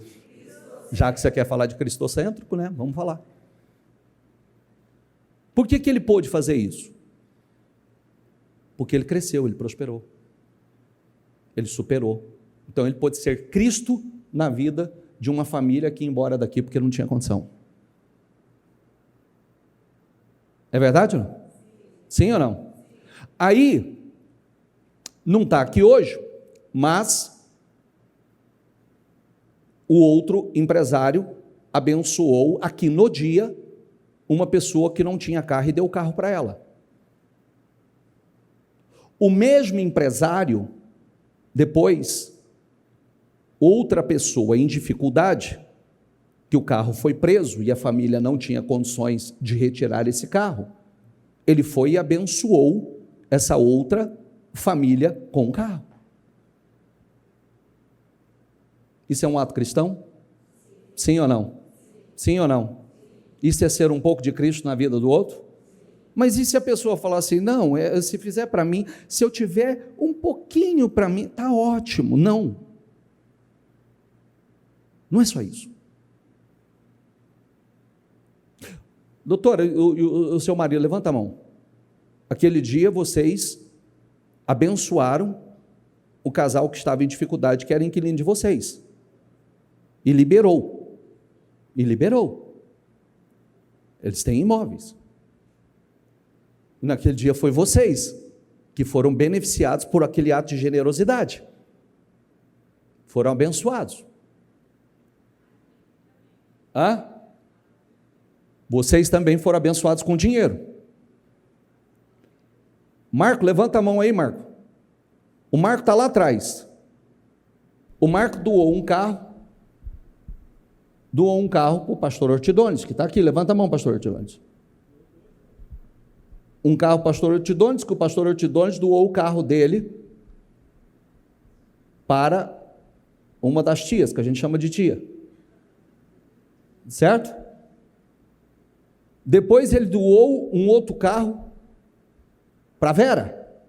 Já que você quer falar de cristocêntrico, né? Vamos falar. Por que ele pôde fazer isso? Porque ele cresceu, ele prosperou. Ele superou. Então ele pôde ser Cristo na vida de uma família que ia embora daqui porque não tinha condição. É verdade ou não? Sim ou não? Aí, não está aqui hoje, mas o outro empresário abençoou aqui no dia uma pessoa que não tinha carro e deu o carro para ela. O mesmo empresário, depois, outra pessoa em dificuldade, que o carro foi preso e a família não tinha condições de retirar esse carro, ele foi e abençoou essa outra família com o carro. Isso é um ato cristão? Sim ou não? Sim ou não? Isso é ser um pouco de Cristo na vida do outro? Mas e se a pessoa falar assim, não, se fizer para mim, se eu tiver um pouquinho para mim, está ótimo. Não. Não é só isso. Doutora, o seu marido, levanta a mão. Aquele dia vocês abençoaram o casal que estava em dificuldade, que era inquilino de vocês. E liberou. E liberou. Eles têm imóveis. E naquele dia foi vocês que foram beneficiados por aquele ato de generosidade. Foram abençoados. Vocês também foram abençoados com dinheiro. Marco, levanta a mão aí, Marco. O Marco está lá atrás. O Marco doou um carro para o pastor Ortidones, que está aqui. Levanta a mão, pastor Ortidones. Um carro para o pastor Ortidones, que o pastor Ortidones doou o carro dele para uma das tias, que a gente chama de tia. Certo? Depois ele doou um outro carro para a Vera.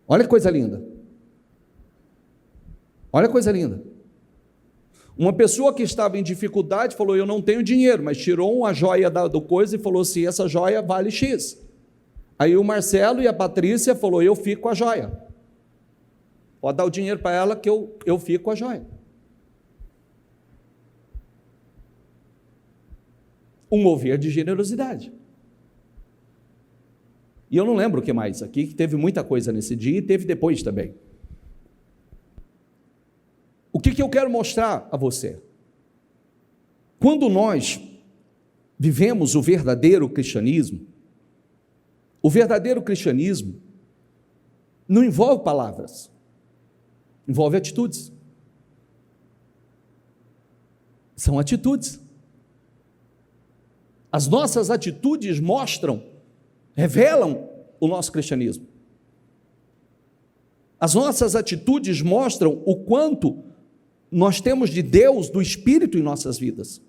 Olha que coisa linda. Olha que coisa linda. Uma pessoa que estava em dificuldade falou, eu não tenho dinheiro, mas tirou uma joia do coisa e falou assim, essa joia vale X. Aí o Marcelo e a Patrícia falou, eu fico com a joia. Pode dar o dinheiro para ela que eu fico com a joia. Um mover de generosidade. E eu não lembro o que mais aqui, que teve muita coisa nesse dia e teve depois também. O que eu quero mostrar a você? Quando nós vivemos o verdadeiro cristianismo não envolve palavras, envolve atitudes. São atitudes. As nossas atitudes revelam o nosso cristianismo. As nossas atitudes mostram o quanto nós temos de Deus, do Espírito em nossas vidas.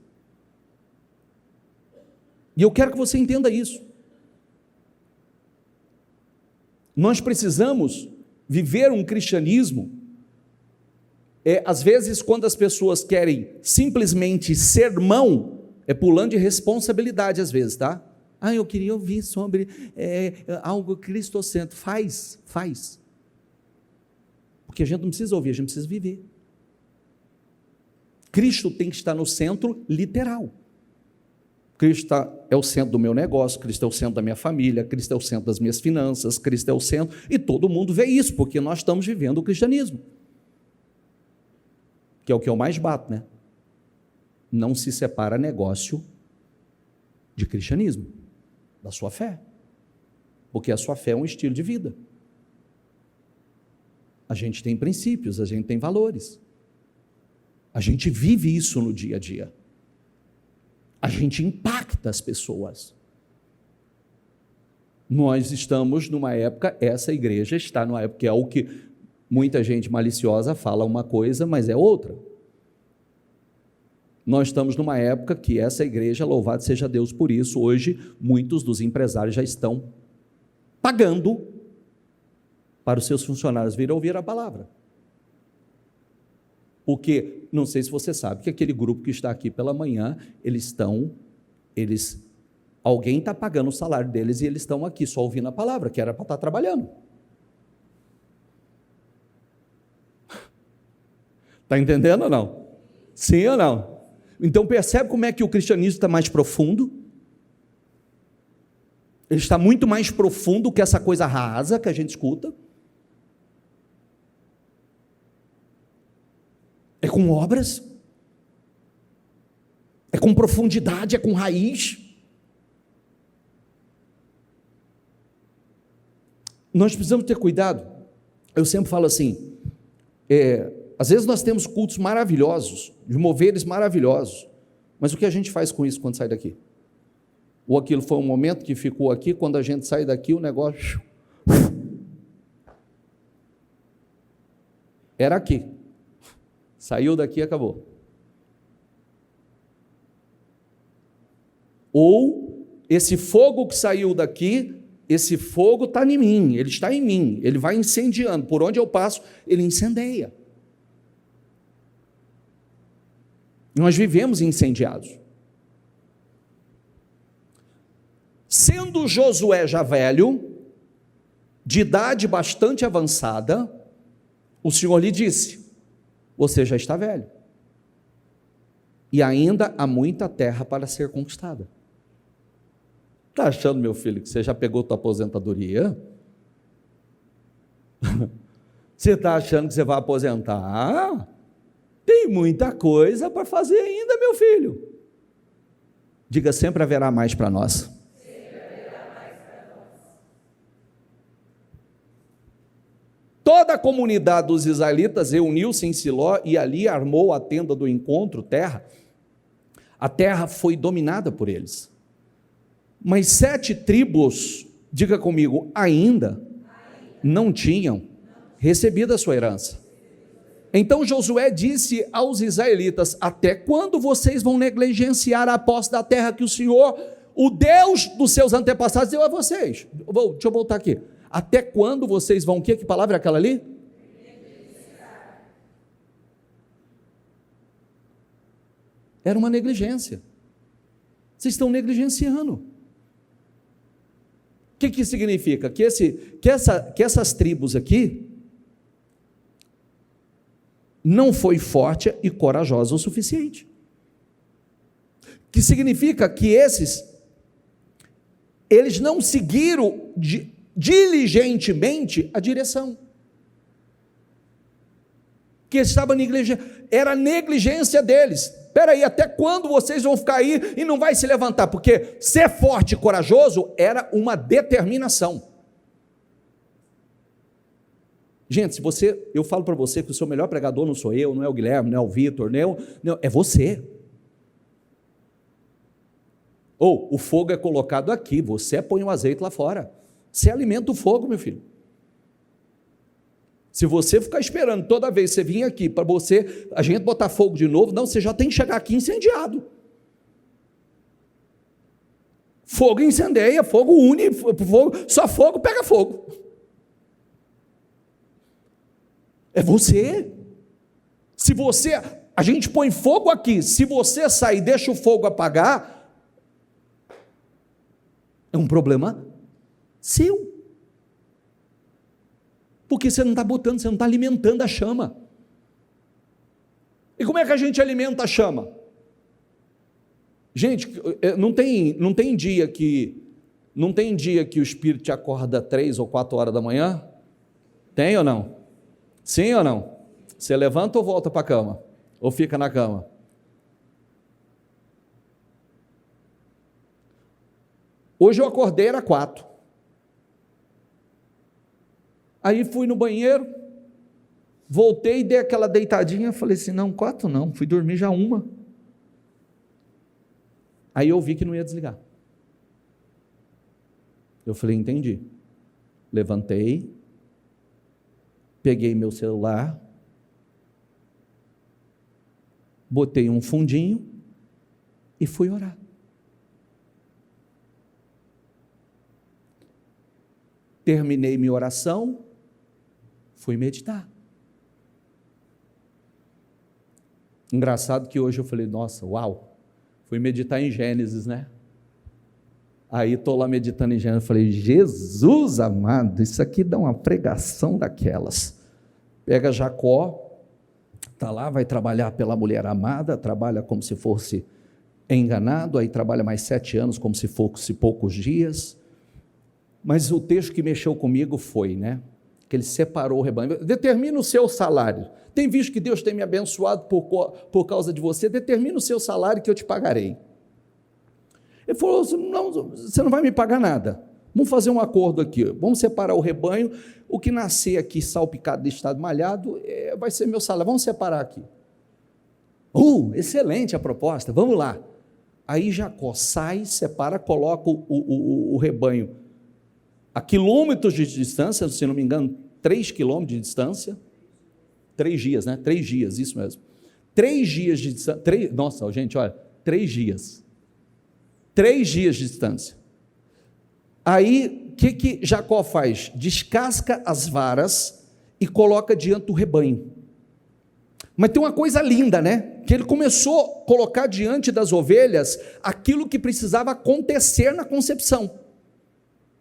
E eu quero que você entenda isso. Nós precisamos viver um cristianismo, às vezes quando as pessoas querem simplesmente sermão, pulando de responsabilidade às vezes, tá? Eu queria ouvir sobre algo cristocêntrico. Faz. Porque a gente não precisa ouvir, a gente precisa viver. Cristo tem que estar no centro literal. Cristo é o centro do meu negócio, Cristo é o centro da minha família, Cristo é o centro das minhas finanças, Cristo é o centro, e todo mundo vê isso, porque nós estamos vivendo o cristianismo. Que é o que eu mais bato, né? Não se separa negócio de cristianismo, da sua fé. Porque a sua fé é um estilo de vida. A gente tem princípios, a gente tem valores. A gente vive isso no dia a dia. A gente impacta as pessoas. Nós estamos numa época, essa igreja está numa época, que é o que muita gente maliciosa fala uma coisa, mas é outra. Nós estamos numa época que essa igreja, louvado seja Deus por isso, hoje muitos dos empresários já estão pagando para os seus funcionários virem ouvir a palavra. Porque, não sei se você sabe, que aquele grupo que está aqui pela manhã, alguém está pagando o salário deles e eles estão aqui só ouvindo a palavra, que era para estar trabalhando. Está entendendo ou não? Sim ou não? Então percebe como é que o cristianismo está mais profundo? Ele está muito mais profundo que essa coisa rasa que a gente escuta. É com obras, é com profundidade, é com raiz. Nós precisamos ter cuidado. Eu sempre falo assim, às vezes nós temos cultos maravilhosos, de moveres maravilhosos, mas o que a gente faz com isso quando sai daqui? Ou aquilo foi um momento que ficou aqui, quando a gente sai daqui o negócio era aqui, saiu daqui e acabou. Ou esse fogo que saiu daqui, esse fogo está em mim, ele está em mim, ele vai incendiando, por onde eu passo, ele incendeia. Nós vivemos incendiados. Sendo Josué já velho, de idade bastante avançada, o Senhor lhe disse: você já está velho, e ainda há muita terra para ser conquistada. Está achando, meu filho, que você já pegou tua aposentadoria? Você está achando que você vai aposentar? Tem muita coisa para fazer ainda, meu filho. Diga: sempre haverá mais para nós. Toda a comunidade dos israelitas reuniu-se em Siló e ali armou a tenda do encontro, terra. A terra foi dominada por eles. Mas 7 tribos, diga comigo, ainda não tinham recebido a sua herança. Então Josué disse aos israelitas: até quando vocês vão negligenciar a posse da terra que o Senhor, o Deus dos seus antepassados, deu a vocês? Deixa eu voltar aqui. Até quando vocês vão, que palavra é aquela ali? Era uma negligência. Vocês estão negligenciando. O que significa? Que essas tribos aqui não foi forte e corajosa o suficiente. Que significa que eles não seguiram diligentemente a direção. Que estava negligente, era negligência deles. Espera aí, até quando vocês vão ficar aí e não vai se levantar? Porque ser forte e corajoso era uma determinação. Gente, eu falo para você que o seu melhor pregador não sou eu, não é o Guilherme, não é o Vitor, não, é você. Ou o fogo é colocado aqui, você põe o azeite lá fora. Você alimenta o fogo, meu filho. Se você ficar esperando toda vez que você vir aqui para a gente botar fogo de novo, não, você já tem que chegar aqui incendiado. Fogo incendeia, fogo une, só fogo pega fogo. É você. A gente põe fogo aqui, se você sair e deixa o fogo apagar, é um problema seu. Porque você não está botando, você não está alimentando a chama. E como é que a gente alimenta a chama? Gente, não tem dia que o Espírito te acorda 3 ou 4 horas da manhã? Tem ou não? Sim ou não? Você levanta ou volta para a cama? Ou fica na cama? Hoje eu acordei, era 4. Aí fui no banheiro, voltei, dei aquela deitadinha, falei assim, não, 4 não, fui dormir já 1. Aí eu vi que não ia desligar. Eu falei, entendi. Levantei, peguei meu celular, botei um fundinho e fui orar. Terminei minha oração, Fui meditar. Engraçado que hoje eu falei, nossa, uau, fui meditar em Gênesis, né? Aí estou lá meditando em Gênesis, falei, Jesus amado, isso aqui dá uma pregação daquelas. Pega Jacó, está lá, vai trabalhar pela mulher amada, trabalha como se fosse enganado, aí trabalha mais 7 anos, como se fosse poucos dias. Mas o texto que mexeu comigo foi, né? Que ele separou o rebanho. Determina o seu salário. Tem visto que Deus tem me abençoado por causa de você? Determina o seu salário que eu te pagarei. Ele falou, não, você não vai me pagar nada. Vamos fazer um acordo aqui. Vamos separar o rebanho. O que nascer aqui salpicado de estado malhado vai ser meu salário. Vamos separar aqui. Excelente a proposta. Vamos lá. Aí Jacó sai, separa, coloca o rebanho a quilômetros de distância, se não me engano, 3 quilômetros de distância. 3 dias, né? 3 dias, isso mesmo. 3 dias de distância. Nossa, gente, olha, 3 dias. 3 dias de distância. Aí, o que Jacó faz? Descasca as varas e coloca diante do rebanho. Mas tem uma coisa linda, né? Que ele começou a colocar diante das ovelhas aquilo que precisava acontecer na concepção.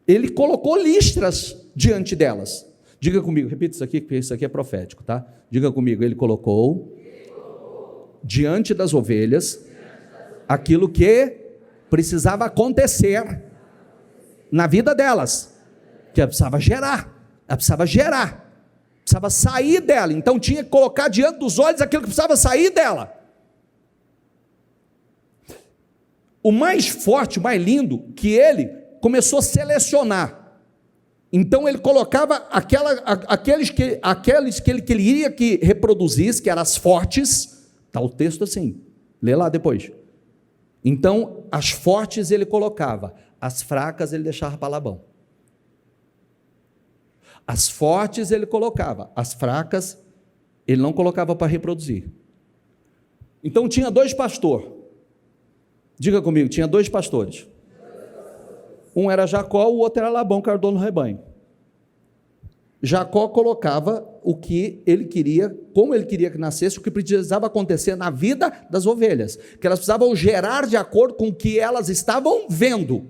Ele colocou listras diante delas. Diga comigo, repita isso aqui, porque isso aqui é profético, tá? Diga comigo, ele colocou diante das ovelhas aquilo que precisava acontecer na vida delas, que ela precisava gerar, precisava sair dela, então tinha que colocar diante dos olhos aquilo que precisava sair dela. O mais forte, o mais lindo, que ele começou a selecionar, então ele colocava aqueles que ele queria que reproduzisse, que eram as fortes, está o texto assim, lê lá depois. Então, as fortes ele colocava, as fracas ele deixava para Labão. As fortes ele colocava, as fracas ele não colocava para reproduzir. Então tinha 2 pastores. Diga comigo, tinha 2 pastores. Um era Jacó, o outro era Labão, que era o dono do rebanho. Jacó colocava o que ele queria, como ele queria que nascesse, o que precisava acontecer na vida das ovelhas, que elas precisavam gerar de acordo com o que elas estavam vendo.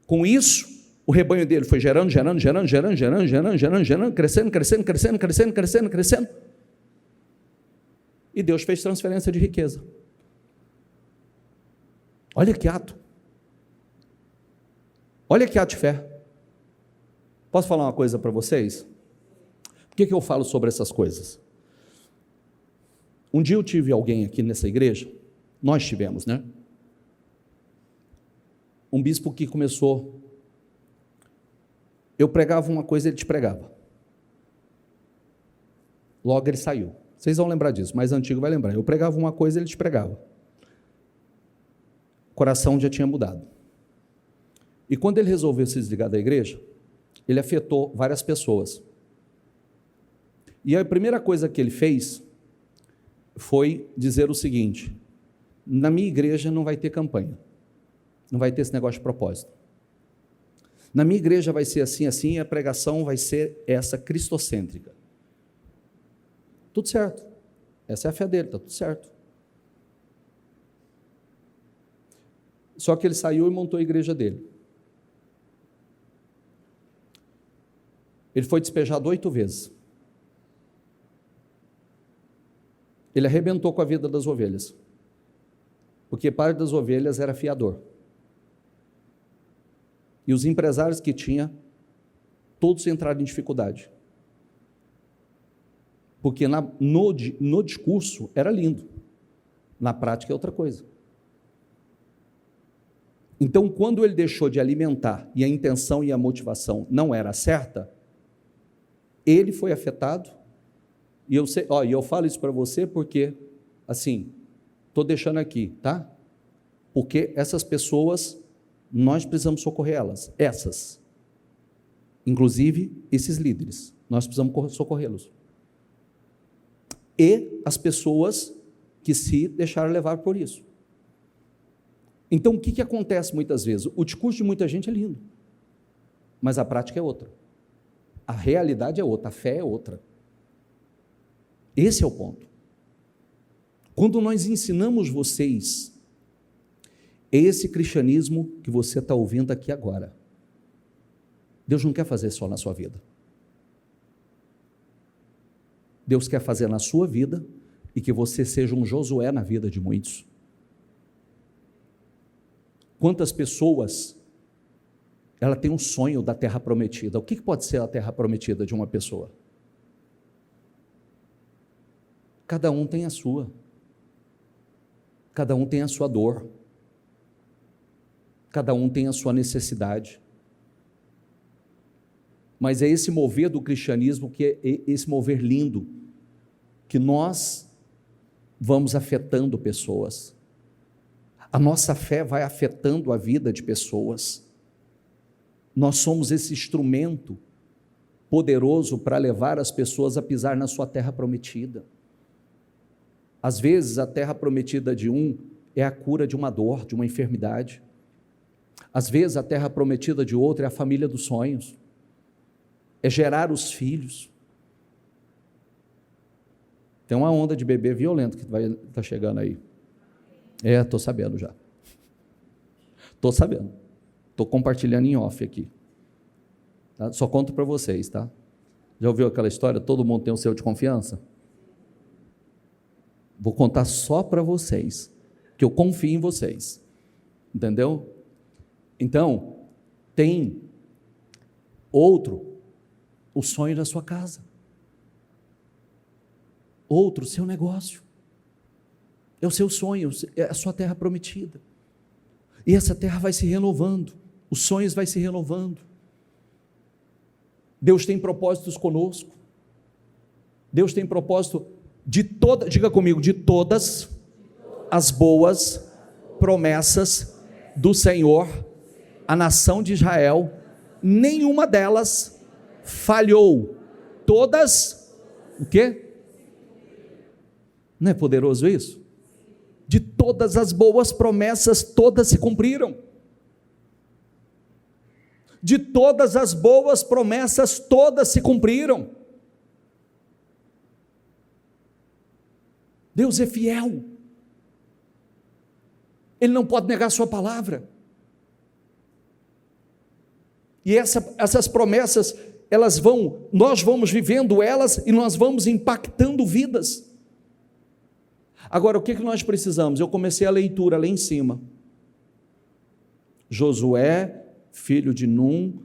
Com isso, o rebanho dele foi gerando, crescendo. E Deus fez transferência de riqueza. Olha que ato. Olha que ato de fé. Posso falar uma coisa para vocês? Por que eu falo sobre essas coisas? Um dia eu tive alguém aqui nessa igreja, nós tivemos, né? Um bispo que começou, eu pregava uma coisa, ele te pregava. Logo ele saiu. Vocês vão lembrar disso, mais antigo vai lembrar. Eu pregava uma coisa, ele te pregava. O coração já tinha mudado. E quando ele resolveu se desligar da igreja, ele afetou várias pessoas. E a primeira coisa que ele fez foi dizer o seguinte: na minha igreja não vai ter campanha, não vai ter esse negócio de propósito. Na minha igreja vai ser assim, assim, e a pregação vai ser essa cristocêntrica. Tudo certo. Essa é a fé dele, está tudo certo. Só que ele saiu e montou a igreja dele. Ele foi despejado 8 vezes. Ele arrebentou com a vida das ovelhas. Porque parte das ovelhas era fiador. E os empresários que tinha, todos entraram em dificuldade. Porque no discurso era lindo, na prática é outra coisa. Então, quando ele deixou de alimentar e a intenção e a motivação não era certa, ele foi afetado. E eu falo isso para você porque, assim, estou deixando aqui, tá? Porque essas pessoas, nós precisamos socorrer elas, inclusive esses líderes, nós precisamos socorrê-los. E as pessoas que se deixaram levar por isso. Então, o que acontece muitas vezes? O discurso de muita gente é lindo, mas a prática é outra. A realidade é outra, a fé é outra. Esse é o ponto. Quando nós ensinamos vocês esse cristianismo que você está ouvindo aqui agora, Deus não quer fazer só na sua vida. Deus quer fazer na sua vida e que você seja um Josué na vida de muitos. Quantas pessoas, ela tem um sonho da terra prometida. O que pode ser a terra prometida de uma pessoa? Cada um tem a sua. Cada um tem a sua dor. Cada um tem a sua necessidade. Mas é esse mover do cristianismo, que é esse mover lindo, que nós vamos afetando pessoas. A nossa fé vai afetando a vida de pessoas. Nós somos esse instrumento poderoso para levar as pessoas a pisar na sua terra prometida. Às vezes a terra prometida de um é a cura de uma dor, de uma enfermidade. Às vezes a terra prometida de outro é a família dos sonhos, é gerar os filhos. Tem uma onda de bebê violento que vai estar chegando aí. Estou sabendo já. Estou sabendo. Estou compartilhando em off aqui. Tá? Só conto para vocês, tá? Já ouviu aquela história? Todo mundo tem o seu de confiança? Vou contar só para vocês, que eu confio em vocês. Entendeu? Então, tem outro, o sonho da sua casa. Outro, o seu negócio. É o seu sonho, é a sua terra prometida. E essa terra vai se renovando, os sonhos vai se renovando. Deus tem propósitos conosco. Deus tem propósito diga comigo, de todas as boas promessas do Senhor, a nação de Israel, nenhuma delas falhou. Todas, o quê? Não é poderoso isso? De todas as boas promessas, todas se cumpriram. De todas as boas promessas, todas se cumpriram. Deus é fiel. Ele não pode negar a sua palavra. E essas promessas, nós vamos vivendo elas e nós vamos impactando vidas. Agora, o que nós precisamos? Eu comecei a leitura lá em cima. Josué, filho de Num,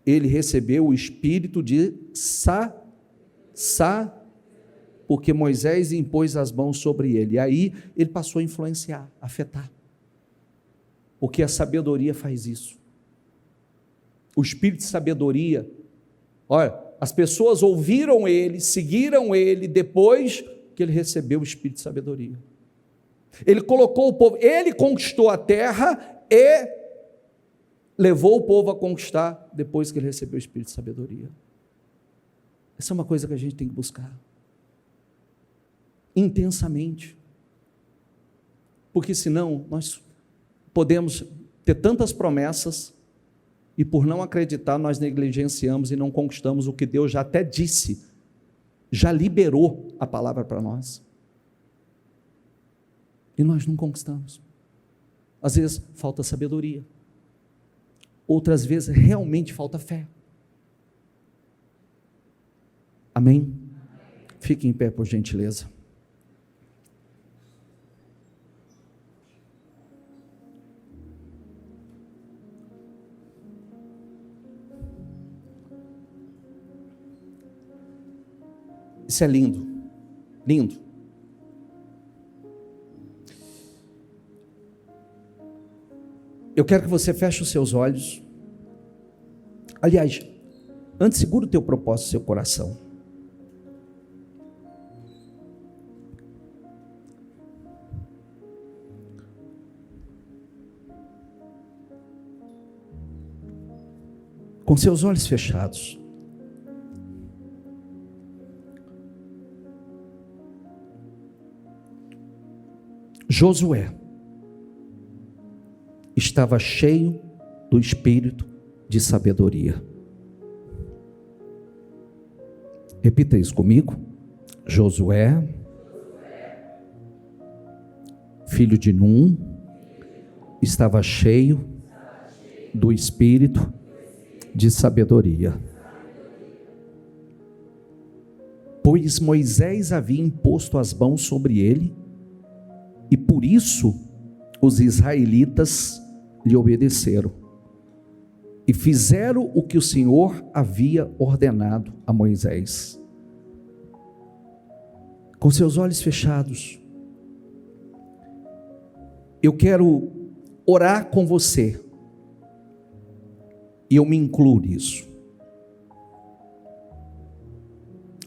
ele recebeu o espírito de porque Moisés impôs as mãos sobre ele. E aí ele passou a influenciar, a afetar. Porque a sabedoria faz isso. O espírito de sabedoria, olha, as pessoas ouviram ele, seguiram ele, depois que ele recebeu o espírito de sabedoria. Ele colocou o povo, ele conquistou a terra e levou o povo a conquistar depois que ele recebeu o espírito de sabedoria. Essa é uma coisa que a gente tem que buscar intensamente, porque senão nós podemos ter tantas promessas e por não acreditar nós negligenciamos e não conquistamos o que Deus já até disse, já liberou a palavra para nós, e nós não conquistamos. Às vezes falta sabedoria, outras vezes realmente falta fé. Amém? Fique em pé, por gentileza. Isso é lindo, lindo. Eu quero que você feche os seus olhos. Aliás, antes segura o teu propósito, seu coração. Com seus olhos fechados. Josué estava cheio do espírito de sabedoria. Repita isso comigo. Josué, filho de Num, estava cheio do espírito de sabedoria, pois Moisés havia imposto as mãos sobre ele, e por isso os israelitas lhe obedeceram e fizeram o que o Senhor havia ordenado a Moisés. Com seus olhos fechados, eu quero orar com você, e eu me incluo nisso.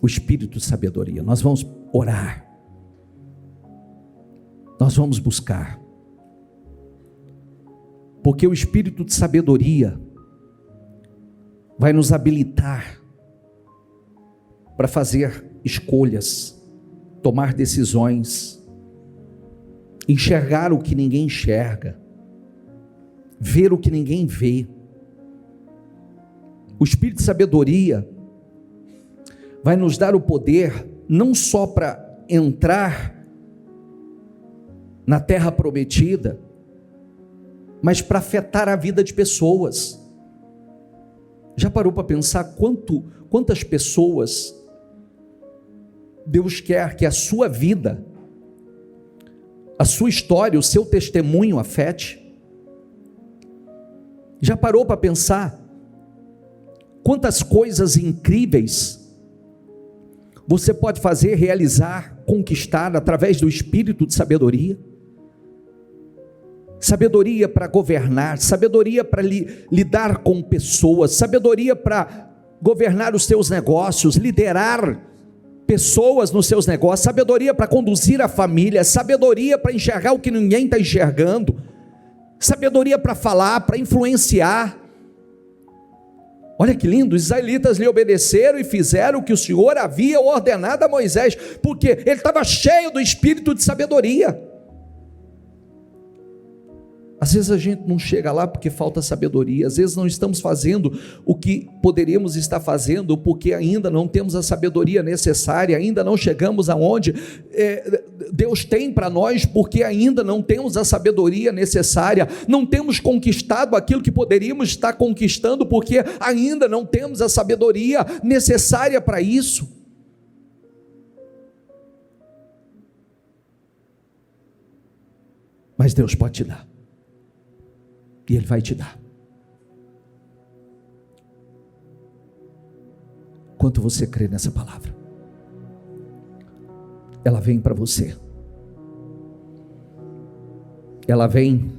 O espírito de sabedoria, nós vamos orar, nós vamos buscar, porque o espírito de sabedoria vai nos habilitar para fazer escolhas, tomar decisões, enxergar o que ninguém enxerga, ver o que ninguém vê. O espírito de sabedoria vai nos dar o poder não só para entrar na terra prometida, mas para afetar a vida de pessoas. Já parou para pensar quantas pessoas Deus quer que a sua vida, a sua história, o seu testemunho afete? Já parou para pensar quantas coisas incríveis você pode fazer, realizar, conquistar através do espírito de sabedoria? Sabedoria para governar, sabedoria para lidar com pessoas, sabedoria para governar os seus negócios, liderar pessoas nos seus negócios, sabedoria para conduzir a família, sabedoria para enxergar o que ninguém está enxergando, sabedoria para falar, para influenciar. Olha que lindo, os israelitas lhe obedeceram e fizeram o que o Senhor havia ordenado a Moisés, porque ele estava cheio do espírito de sabedoria. Às vezes a gente não chega lá porque falta sabedoria, às vezes não estamos fazendo o que poderíamos estar fazendo porque ainda não temos a sabedoria necessária, ainda não chegamos aonde Deus tem para nós, porque ainda não temos a sabedoria necessária, não temos conquistado aquilo que poderíamos estar conquistando, porque ainda não temos a sabedoria necessária para isso. Mas Deus pode te dar. E Ele vai te dar. Quanto você crê nessa palavra? Ela vem para você. Ela vem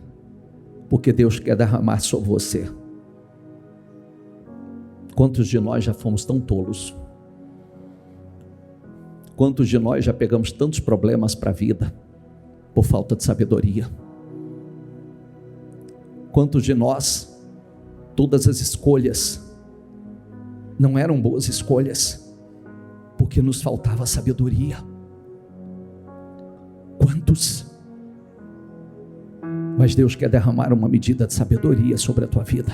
porque Deus quer derramar sobre você. Quantos de nós já fomos tão tolos? Quantos de nós já pegamos tantos problemas para a vida por falta de sabedoria? Quantos de nós, todas as escolhas não eram boas escolhas, porque nos faltava sabedoria? Quantos? Mas Deus quer derramar uma medida de sabedoria sobre a tua vida,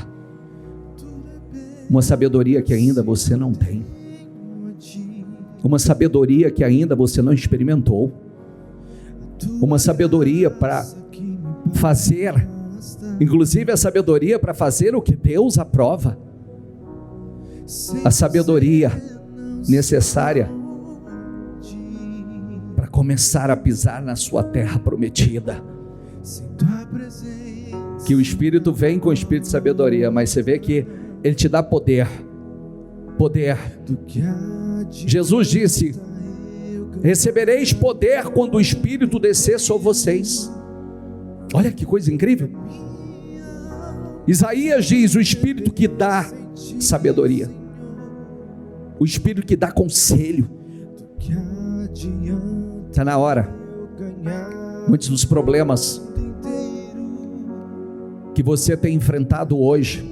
uma sabedoria que ainda você não tem, uma sabedoria que ainda você não experimentou, uma sabedoria para fazer, inclusive a sabedoria para fazer o que Deus aprova, a sabedoria necessária para começar a pisar na sua terra prometida. Que o Espírito vem com o Espírito de sabedoria, mas você vê que Ele te dá poder. Jesus disse: recebereis poder quando o Espírito descer sobre vocês. Olha que coisa incrível. Isaías diz: o Espírito que dá sabedoria, o Espírito que dá conselho. Está na hora. Muitos dos problemas que você tem enfrentado hoje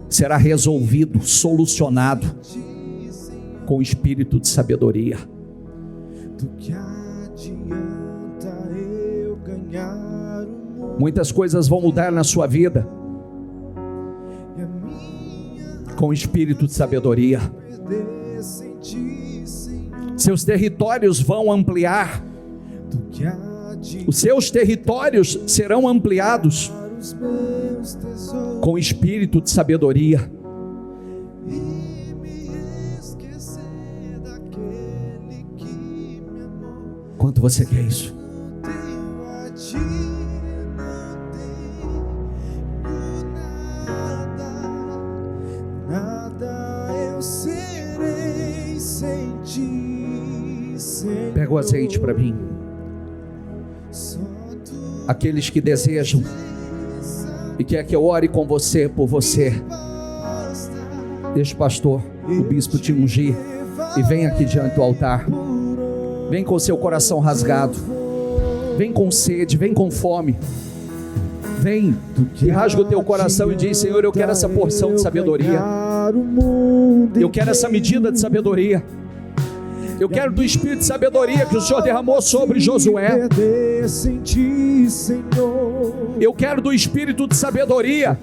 será resolvido, solucionado com o Espírito de sabedoria. Muitas coisas vão mudar na sua vida com o espírito de sabedoria. Seus territórios vão ampliar. Os seus territórios serão ampliados com espírito de sabedoria. Quanto você quer isso? Pega o azeite para mim. Aqueles que desejam e quer que eu ore com você, por você, deixa o pastor, o bispo te ungir e vem aqui diante do altar. Vem com seu coração rasgado, vem com sede, vem com fome. Vem e rasga o teu coração e diz: Senhor, eu quero essa porção de sabedoria, eu quero essa medida de sabedoria, eu quero do espírito de sabedoria que o Senhor derramou sobre Josué. Eu quero do espírito de sabedoria,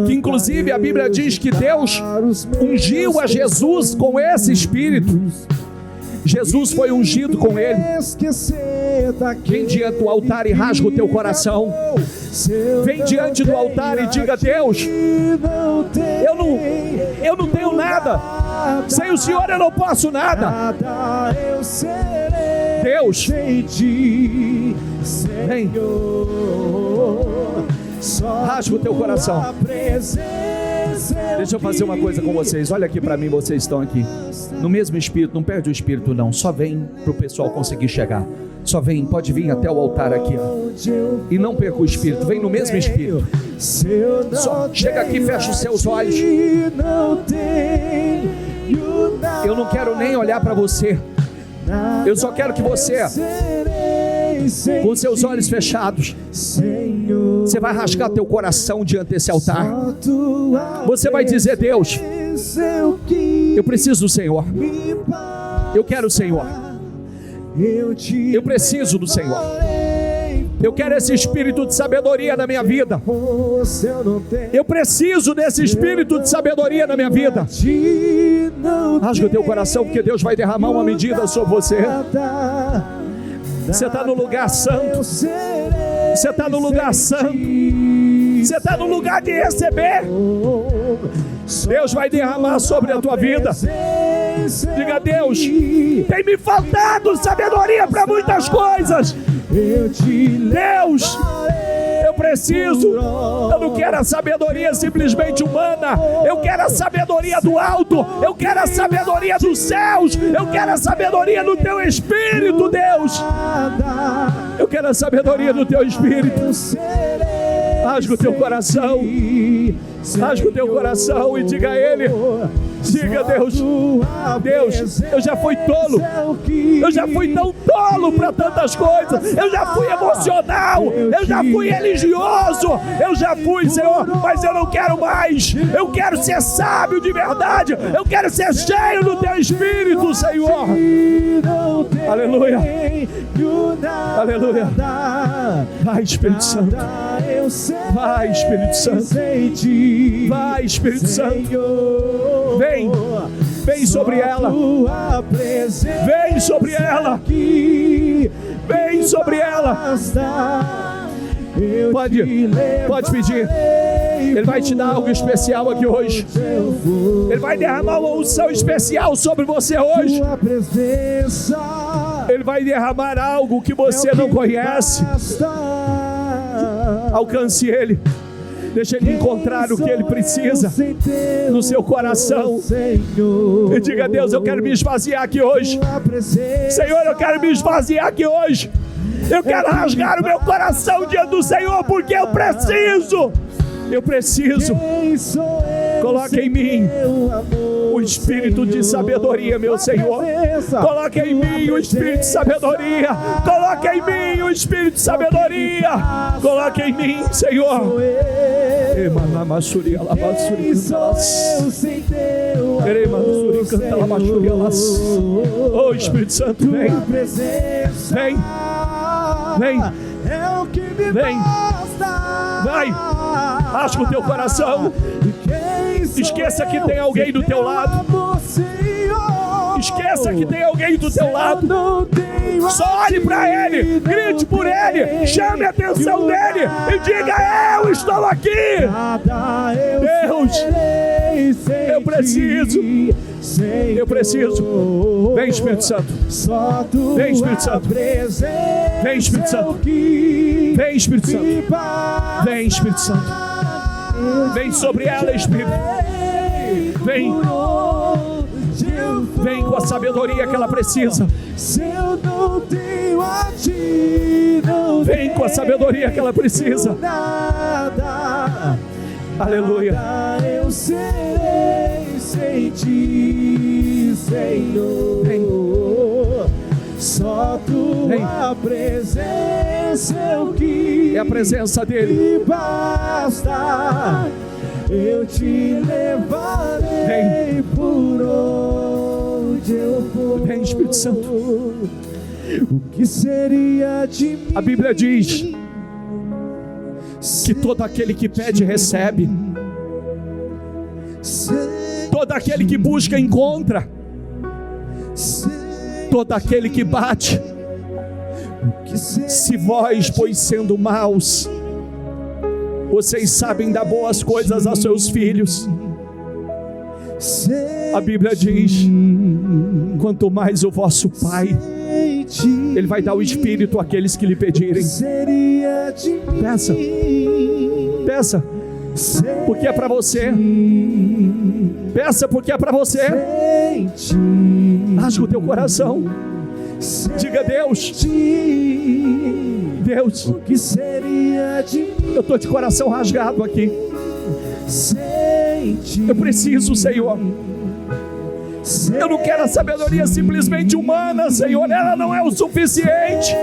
que inclusive a Bíblia diz que Deus ungiu a Jesus com esse espírito. Jesus foi ungido com ele. Vem diante do altar e rasga o teu coração. Vem diante do altar e diga: Deus, eu não tenho nada. Sem o Senhor eu não posso nada. Deus, vem, rasga o teu coração. Deixa eu fazer uma coisa com vocês. Olha aqui para mim, vocês estão aqui no mesmo espírito. Não perde o espírito não. Só vem para o pessoal conseguir chegar. Só vem, pode vir até o altar aqui, ó. E não perca o espírito. Vem no mesmo espírito. Só chega aqui, fecha os seus olhos. Eu não quero nem olhar para você. Eu só quero que você, com seus olhos fechados, você vai rasgar teu coração diante desse altar. Você vai dizer: Deus, eu preciso do Senhor. Eu quero o Senhor. Eu preciso do Senhor. Eu quero esse espírito de sabedoria na minha vida. Eu preciso desse espírito de sabedoria na minha vida. Rasga o teu coração, porque Deus vai derramar uma medida sobre você. Você está no lugar santo. Você está no lugar santo. Você está no lugar de receber. Deus vai derramar sobre a tua vida. Diga: Deus, tem me faltado sabedoria para muitas coisas. Deus, eu preciso. Eu não quero a sabedoria simplesmente humana. Eu quero a sabedoria do alto. Eu quero a sabedoria dos céus. Eu quero a sabedoria do teu espírito, Deus. Eu quero a sabedoria do teu espírito. Rasga o teu coração. Rasga o teu coração e diga a Ele. Diga: Deus, Deus, eu já fui tolo. Eu já fui tão tolo para tantas coisas. Eu já fui emocional. Eu já fui religioso. Eu já fui, Senhor, mas eu não quero mais. Eu quero ser sábio de verdade. Eu quero ser cheio do teu espírito, Senhor. Aleluia. Aleluia. Vai, Espírito Santo. Vai, Espírito Santo. Vai, Espírito Santo. Vem, vem sobre ela. Vem sobre ela. Vem sobre ela. Pode pedir. Ele vai te dar algo especial aqui hoje. Ele vai derramar uma unção especial sobre você hoje. Ele vai derramar algo que você não conhece. Alcance Ele. Deixa Ele encontrar o que Ele precisa no seu coração. E diga: Deus, eu quero me esvaziar aqui hoje. Senhor, eu quero me esvaziar aqui hoje. Eu quero rasgar o meu coração diante do Senhor, porque eu preciso. Eu preciso. Coloque em mim o espírito de sabedoria, meu Senhor. Coloque em mim o espírito de sabedoria. Coloque em mim o espírito de sabedoria. Coloque em mim, Senhor. Oh, Espírito Santo, vem. Vem. Vem. Vem. Vai. Rasga o teu coração. Esqueça que tem alguém do teu lado. esqueça que tem alguém do teu lado. Só olhe para Ele, grite por Ele, chame a atenção dEle e diga: eu estou aqui. Deus, eu preciso. Vem, Espírito Santo. Vem, Espírito Santo. Vem, Espírito Santo. Vem, Espírito Santo. Vem, Espírito Santo. Vem sobre ela, Espírito. Vem. Vem com a sabedoria que ela precisa. Vem com a sabedoria que ela precisa. Aleluia. Eu serei sem ti, Senhor. Vem. Só tua presença é o que é a presença dele. Me basta. Eu te levarei por onde eu for. Vem, Espírito Santo. O que seria de mim? A Bíblia diz que todo aquele que pede recebe, todo aquele que busca encontra, todo aquele que bate. Se vós, pois sendo maus, vocês sabem dar boas coisas aos seus filhos, a Bíblia diz: quanto mais o vosso Pai, Ele vai dar o Espírito àqueles que lhe pedirem. Peça, peça, porque é para você. Peça, porque é para você. Rasga o teu coração. Diga: Deus, Deus, o que seria de mim? Eu estou de coração rasgado aqui. Eu preciso, Senhor. Eu não quero a sabedoria simplesmente humana, Senhor. Ela não é o suficiente.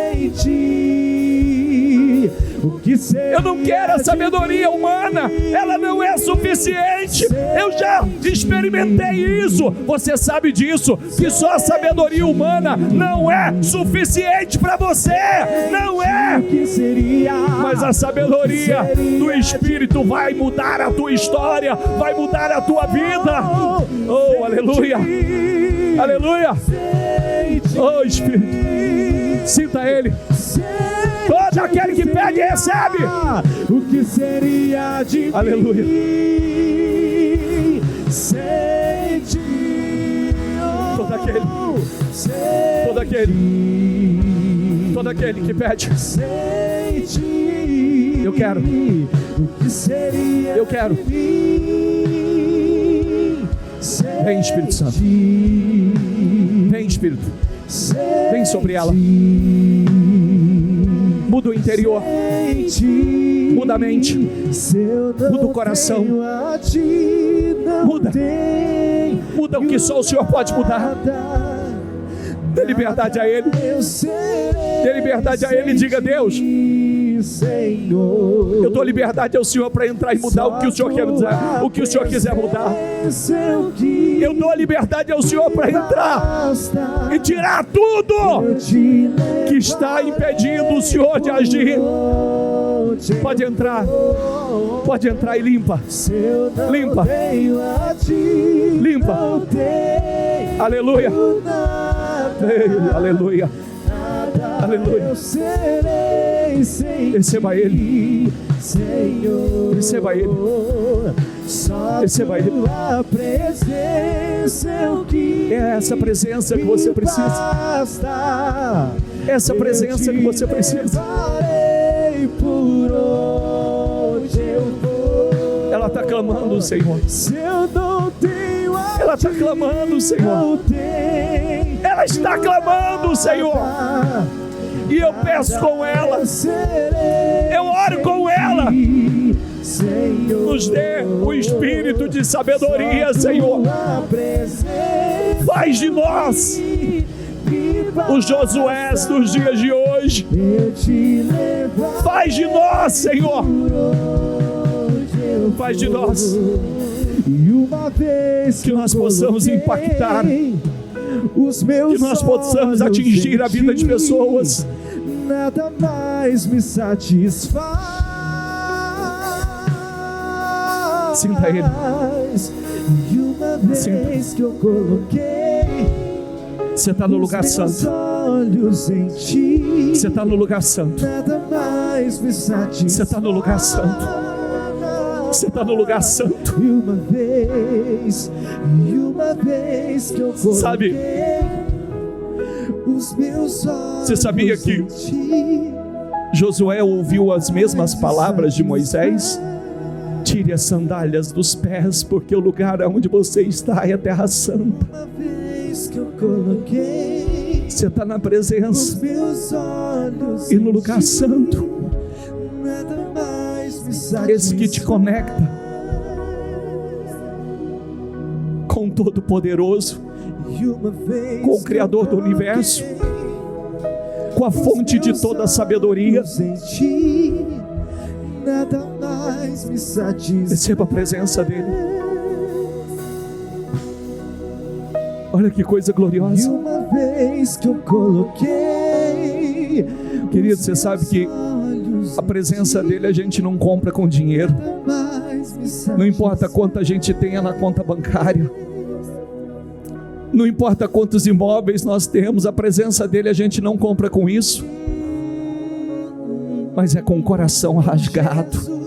Eu não quero a sabedoria humana. Ela não é suficiente. Eu já experimentei isso. Você sabe disso, que só a sabedoria humana não é suficiente para você. Não é. Mas a sabedoria do Espírito vai mudar a tua história, vai mudar a tua vida. Oh, aleluia. Aleluia. Oh, Espírito, sinta Ele. Todo aquele que pede recebe. O que seria de mim? Aleluia. Sente. Todo aquele que pede. Eu quero. Eu quero. Vem, Espírito Santo. Vem, Espírito. Vem sobre ela. Muda o interior, muda a mente, muda o coração, muda o que só o Senhor pode mudar. Dê liberdade a Ele, dê liberdade a Ele e diga: Deus, eu dou liberdade ao Senhor para entrar e mudar o que o Senhor quer mudar, o que o Senhor quiser mudar. Eu dou a liberdade ao Senhor para entrar e tirar tudo que está impedindo o Senhor de agir. Pode entrar e limpa, limpa, limpa. Aleluia, aleluia, aleluia. Receba Ele, receba Ele, receba Ele. É essa presença que você precisa. Essa presença que você precisa. Ela está clamando, Senhor. Ela está clamando, Senhor. Ela está clamando, Senhor. E eu peço com ela, eu oro com ela. Nos dê o espírito de sabedoria, Senhor. Faz de nós os Josués dos dias de hoje. Faz de nós, Senhor. Faz de nós. Que nós possamos impactar, que nós possamos atingir a vida de pessoas. Nada mais me satisfaz. Sinta Ele. E uma vez que eu coloquei Você está no lugar santo. Você está no lugar santo. Você está no lugar santo. Você está no lugar santo. E uma vez que eu coloquei, sabe, os meus olhos, você sabia que Josué ouviu as mesmas palavras de Moisés? Tire as sandálias dos pés, porque o lugar onde você está é a terra santa. uma vez que eu coloquei Você está na os presença meus olhos e no lugar santo. nada mais me Esse que te conecta com o Todo-Poderoso, com o Criador do Universo, com a fonte de toda a sabedoria. Nada mais me satisfaz. Receba a presença dele. Olha que coisa E gloriosa. uma vez que eu coloquei, Querido, você sabe que a presença dele a gente não compra com dinheiro. Não importa quanto a gente tenha na conta bancária, não importa quantos imóveis nós temos, a presença dele a gente não compra com isso, mas é com o coração rasgado.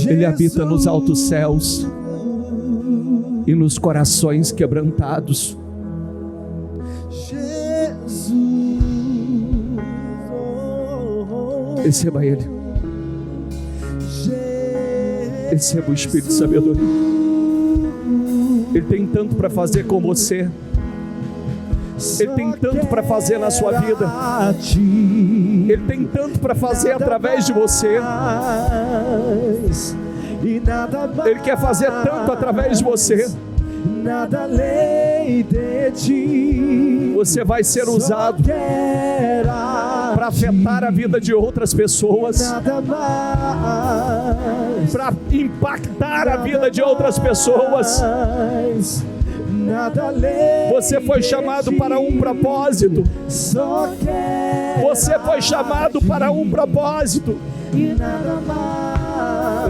Ele habita nos altos céus e nos corações quebrantados. Receba ele. Receba o Espírito de sabedoria. Ele tem tanto para fazer com você. Ele tem tanto para fazer na sua vida. Ele tem tanto para fazer através de você. Ele quer fazer tanto através de você. Nada além de ti. Você vai ser usado para afetar a vida de outras pessoas, Nada mais. para impactar a vida de outras pessoas. Nada além. Você foi chamado para um propósito. Só quero. Você foi chamado para um propósito. E nada mais.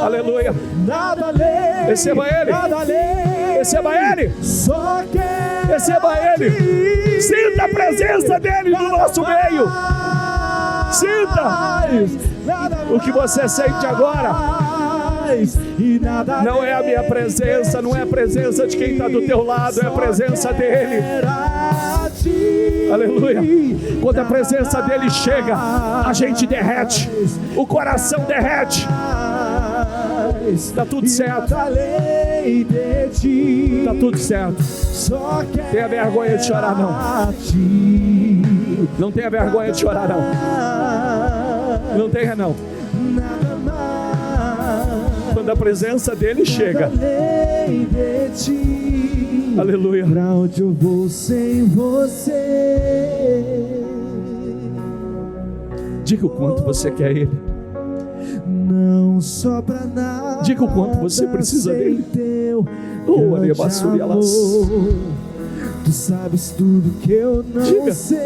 Aleluia. Nada além. Receba ele. Nada além. Receba ele. Só quero. Receba ele. Sinta a presença dele no nosso meio. Sinta o que você sente agora. Não é a minha presença, não é a presença de quem está do teu lado, é a presença dele. Aleluia. Quando a presença dele chega, a gente derrete, o coração derrete. Está tudo certo. Está tudo certo. Tenha vergonha de chorar, não. Não tenha vergonha de chorar, não. Não tenha, não. Quando a presença dele chega, aleluia. Pra onde eu vou sem você? Diga o quanto você quer ele. Não sobra nada. Diga o quanto você precisa dele. Oh, tu sabes tudo que eu não Diga. sei.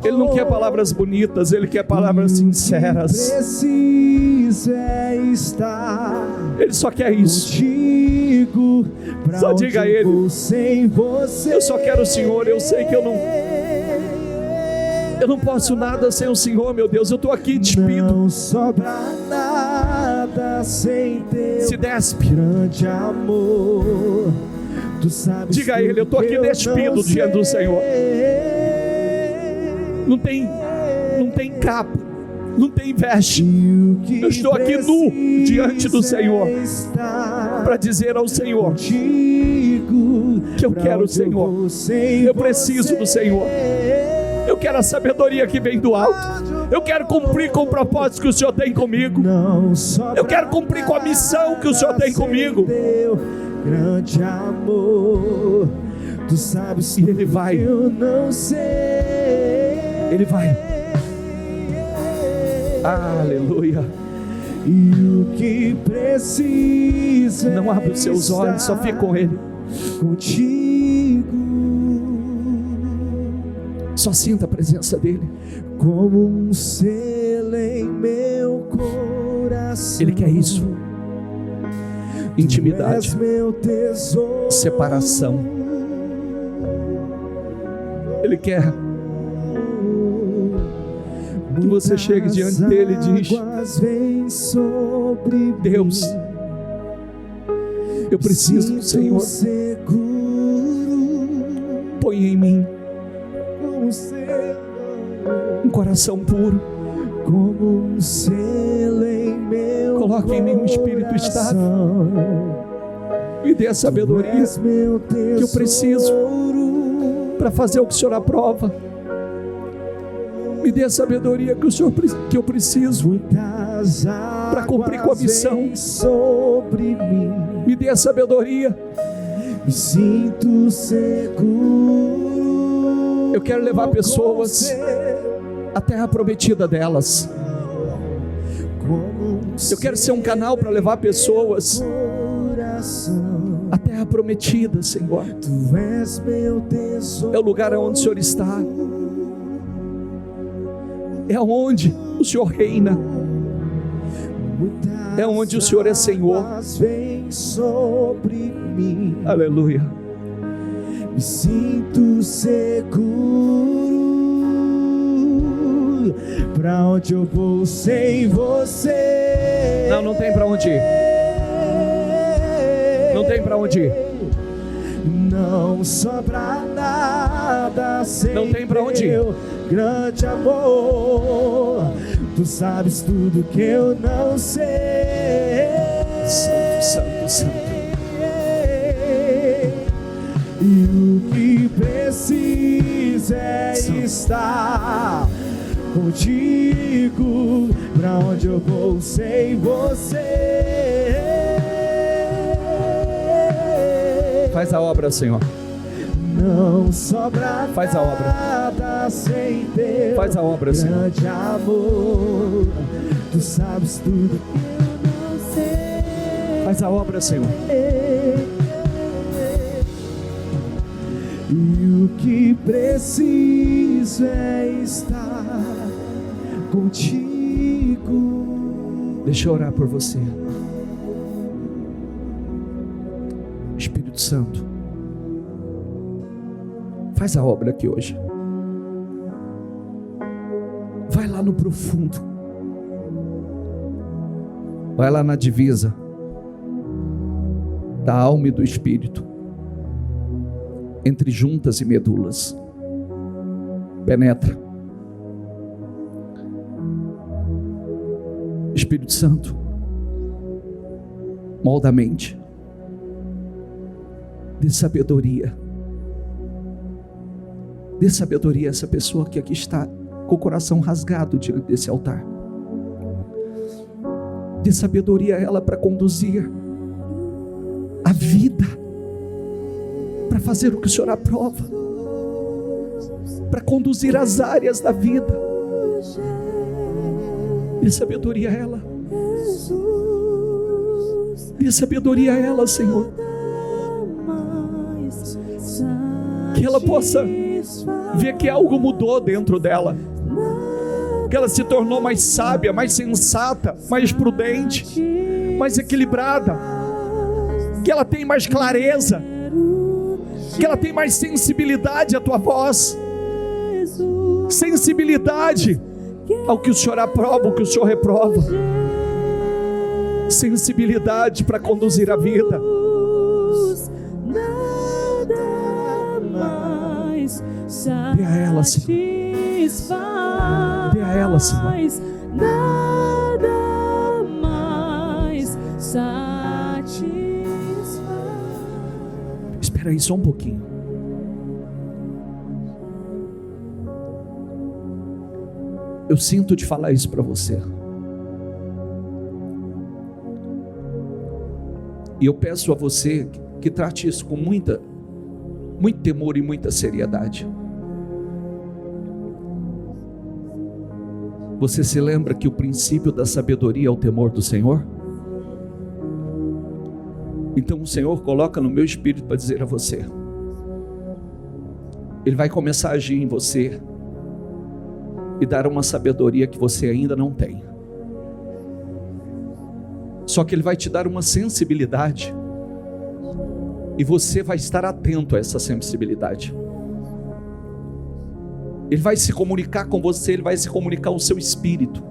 Ele não quer palavras bonitas, ele quer palavras sinceras. Preciso é estar. Ele só quer isso. Contigo, Só diga a ele. sem você. Eu só quero o Senhor. Eu sei que eu não posso nada sem o Senhor, meu Deus. Eu estou aqui despido. Não sobra nada sem teu Se despe. grande amor. Tu sabes. Diga a ele, eu estou aqui despido diante do Senhor. Não tem capa, não tem veste. Eu estou aqui nu diante do Senhor para dizer ao Senhor que eu quero o Senhor. Eu preciso do Senhor. Eu quero a sabedoria que vem do alto. Eu quero cumprir com o propósito que o Senhor tem comigo. Eu quero cumprir com a missão que o Senhor tem comigo. Grande amor, tu sabes E Ele vai. eu não sei. Ele vai. Aleluia. E o que precisa. Não abre os seus olhos, só fica com Ele. Contigo. Só sinta a presença dele. Como um selo em meu coração. Ele quer isso. Intimidade, Tu és meu tesouro. separação. Ele quer que você chegue diante dele e diz: Deus, eu preciso do Senhor. Põe em mim um coração puro. Como um selo em meu Coloque em mim um espírito estável. Me dê a sabedoria que eu preciso para fazer o que o Senhor aprova. Me dê a sabedoria que eu preciso para cumprir com a missão. Me dê a sabedoria. Me sinto seguro. Eu quero levar pessoas à terra prometida delas. Eu quero ser um canal para levar pessoas à terra prometida, Senhor. É o lugar onde o Senhor está. É onde o Senhor reina. É onde o Senhor é Senhor. Aleluia. Me sinto seguro. Pra onde eu vou sem você? Não tem pra onde ir. Não tem pra onde ir. Não sobra nada sem não tem pra onde ir. Teu grande amor. Tu sabes tudo que eu não sei. Santo, santo, santo. E o que precisa é estar contigo. Pra onde eu vou sem você? Faz a obra, Senhor. Não sobra Faz a obra. nada sem teu Faz a obra, Senhor. grande amor. Tu sabes tudo que eu não sei. Faz a obra, Senhor. E o que preciso é estar contigo. Deixa eu orar por você. Espírito Santo, faz a obra aqui hoje. Vai lá no profundo. Vai lá na divisa da alma e do espírito, entre juntas e medulas. Penetra. Espírito Santo, molda a mente. Dê sabedoria. Dê sabedoria a essa pessoa que aqui está com o coração rasgado diante desse altar. Dê sabedoria a ela para conduzir a vida, para fazer o que o Senhor aprova, para conduzir as áreas da vida. Dê sabedoria a ela. Dê sabedoria a ela, Senhor. Que ela possa ver que algo mudou dentro dela, que ela se tornou mais sábia, mais sensata, mais prudente, mais equilibrada, que ela tem mais clareza, que ela tem mais sensibilidade à tua voz, sensibilidade ao que o Senhor aprova, o que o Senhor reprova, sensibilidade para conduzir a vida. Dê a ela, Senhor. Dê a ela, Senhor. Nada mais satisfaz. Espera aí só um pouquinho. Eu sinto de falar isso para você. E eu peço a você que trate isso com muito temor e muita seriedade. Você se lembra que o princípio da sabedoria é o temor do Senhor? Então o Senhor coloca no meu espírito para dizer a você. Ele vai começar a agir em você e dar uma sabedoria que você ainda não tem. Só que Ele vai te dar uma sensibilidade, e você vai estar atento a essa sensibilidade. Ele vai se comunicar com você, Ele vai se comunicar ao seu espírito.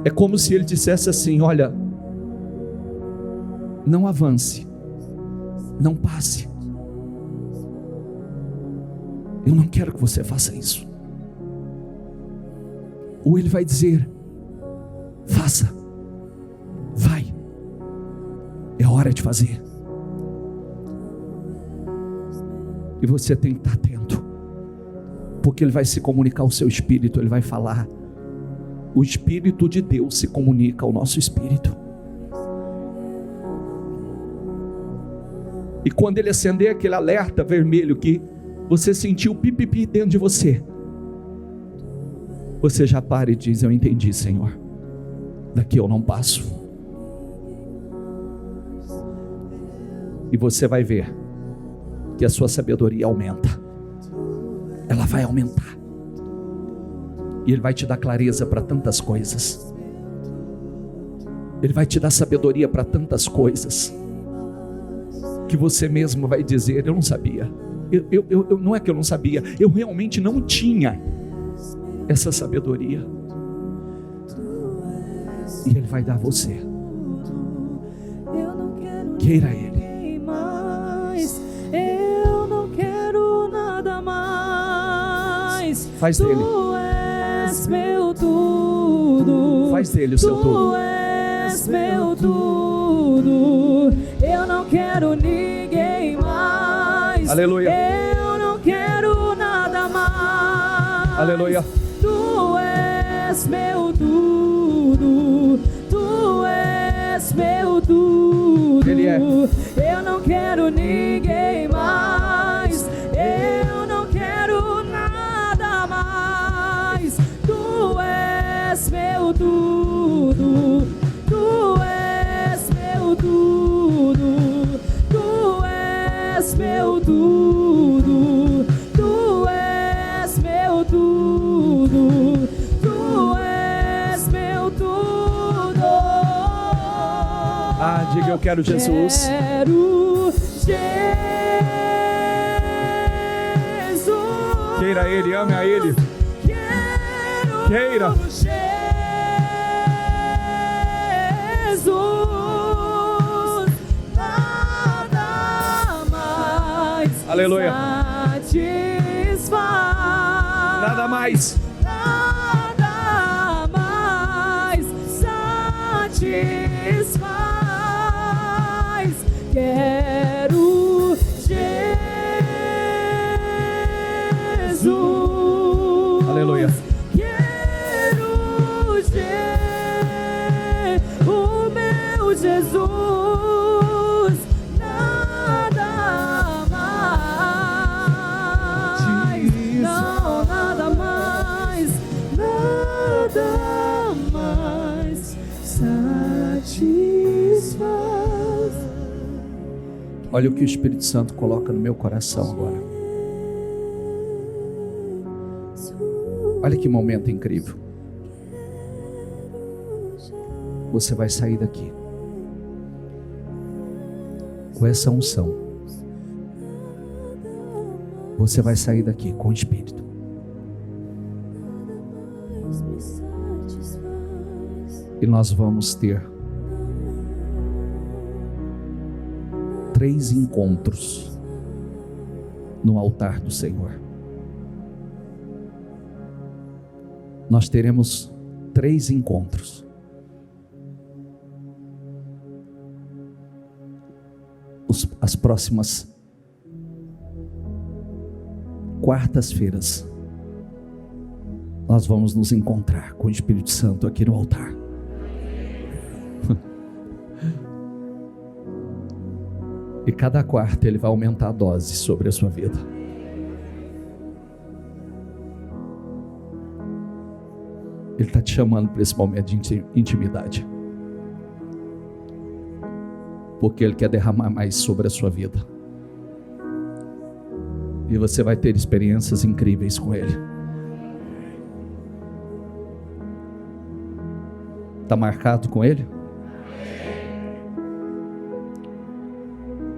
É como se Ele dissesse assim: olha, não avance, não passe, eu não quero que você faça isso. Ou Ele vai dizer: faça, vai, é hora de fazer. E você tem que estar atento, porque Ele vai se comunicar ao seu espírito, Ele vai falar. O Espírito de Deus se comunica ao nosso espírito. E quando Ele acender aquele alerta vermelho que você sentiu pipipi dentro de você, você já para e diz: eu entendi, Senhor, daqui eu não passo. E você vai ver que a sua sabedoria aumenta. Ela vai aumentar. E Ele vai te dar clareza para tantas coisas. Ele vai te dar sabedoria para tantas coisas, que você mesmo vai dizer: eu não sabia. Não é que eu não sabia, eu realmente não tinha essa sabedoria. E Ele vai dar a você. Queira Ele. Eu não quero nada mais. Faz dele. Tu és meu tudo. Faz dele o seu tudo. Tu és meu tudo. Eu não quero ninguém mais. Aleluia. Eu não quero nada mais. Aleluia. Tu és meu tudo. Tu és meu tudo. Ele é. Eu não quero ninguém mais. Eu não quero nada mais. Tu és meu tudo. Tu és meu tudo. Tu és meu tudo. Tu és meu tudo. Tu és meu tudo. Ah, diga: eu quero Jesus. Quero Jesus. Queira Ele, ame a Ele. Queira. Jesus, nada mais. Aleluia. Satisfaz. Nada mais. Nada mais satisfaz. Quero Jesus. Aleluia. Quero o meu Jesus. Nada mais. Não, nada mais. Nada mais satisfaz. Olha o que o Espírito Santo coloca no meu coração agora. Olha que momento incrível. Você vai sair daqui com essa unção. Você vai sair daqui com o Espírito. E nós vamos ter 3 encontros no altar do Senhor. Nós teremos 3 encontros. As próximas quartas-feiras nós vamos nos encontrar com o Espírito Santo aqui no altar. E cada quarta Ele vai aumentar a dose sobre a sua vida. Ele está te chamando para esse momento de intimidade, porque Ele quer derramar mais sobre a sua vida. E você vai ter experiências incríveis com Ele. Está marcado com Ele?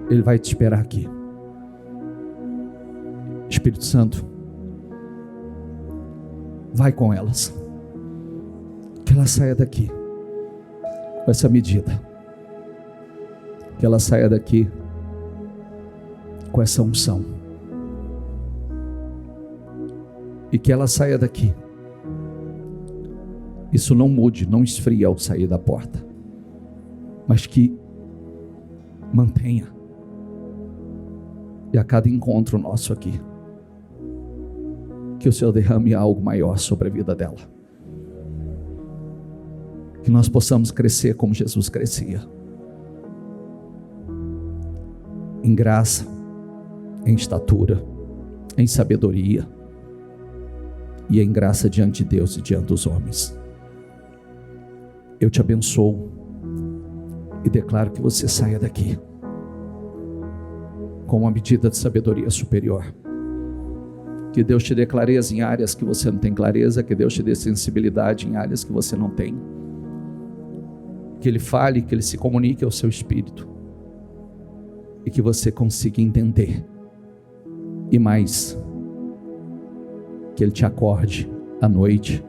Ele vai te esperar aqui. Espírito Santo, vai com elas. Que ela saia daqui com essa medida. Que ela saia daqui com essa unção. E que ela saia daqui. Isso não mude, não esfrie ao sair da porta. Mas que mantenha. E a cada encontro nosso aqui, que o Senhor derrame algo maior sobre a vida dela. Que nós possamos crescer como Jesus crescia. Em graça, em estatura, em sabedoria e em graça diante de Deus e diante dos homens. Eu te abençoo e declaro que você saia daqui com uma medida de sabedoria superior. Que Deus te dê clareza em áreas que você não tem clareza, que Deus te dê sensibilidade em áreas que você não tem. Que Ele fale, que Ele se comunique ao seu espírito e que você consiga entender. E mais, que Ele te acorde à noite,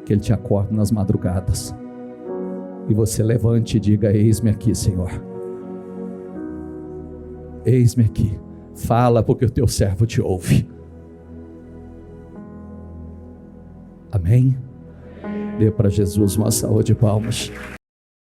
que Ele te acorde nas madrugadas e você levante e diga: eis-me aqui, Senhor, eis-me aqui, fala, porque o teu servo te ouve. Amém? Dê para Jesus uma salva de palmas.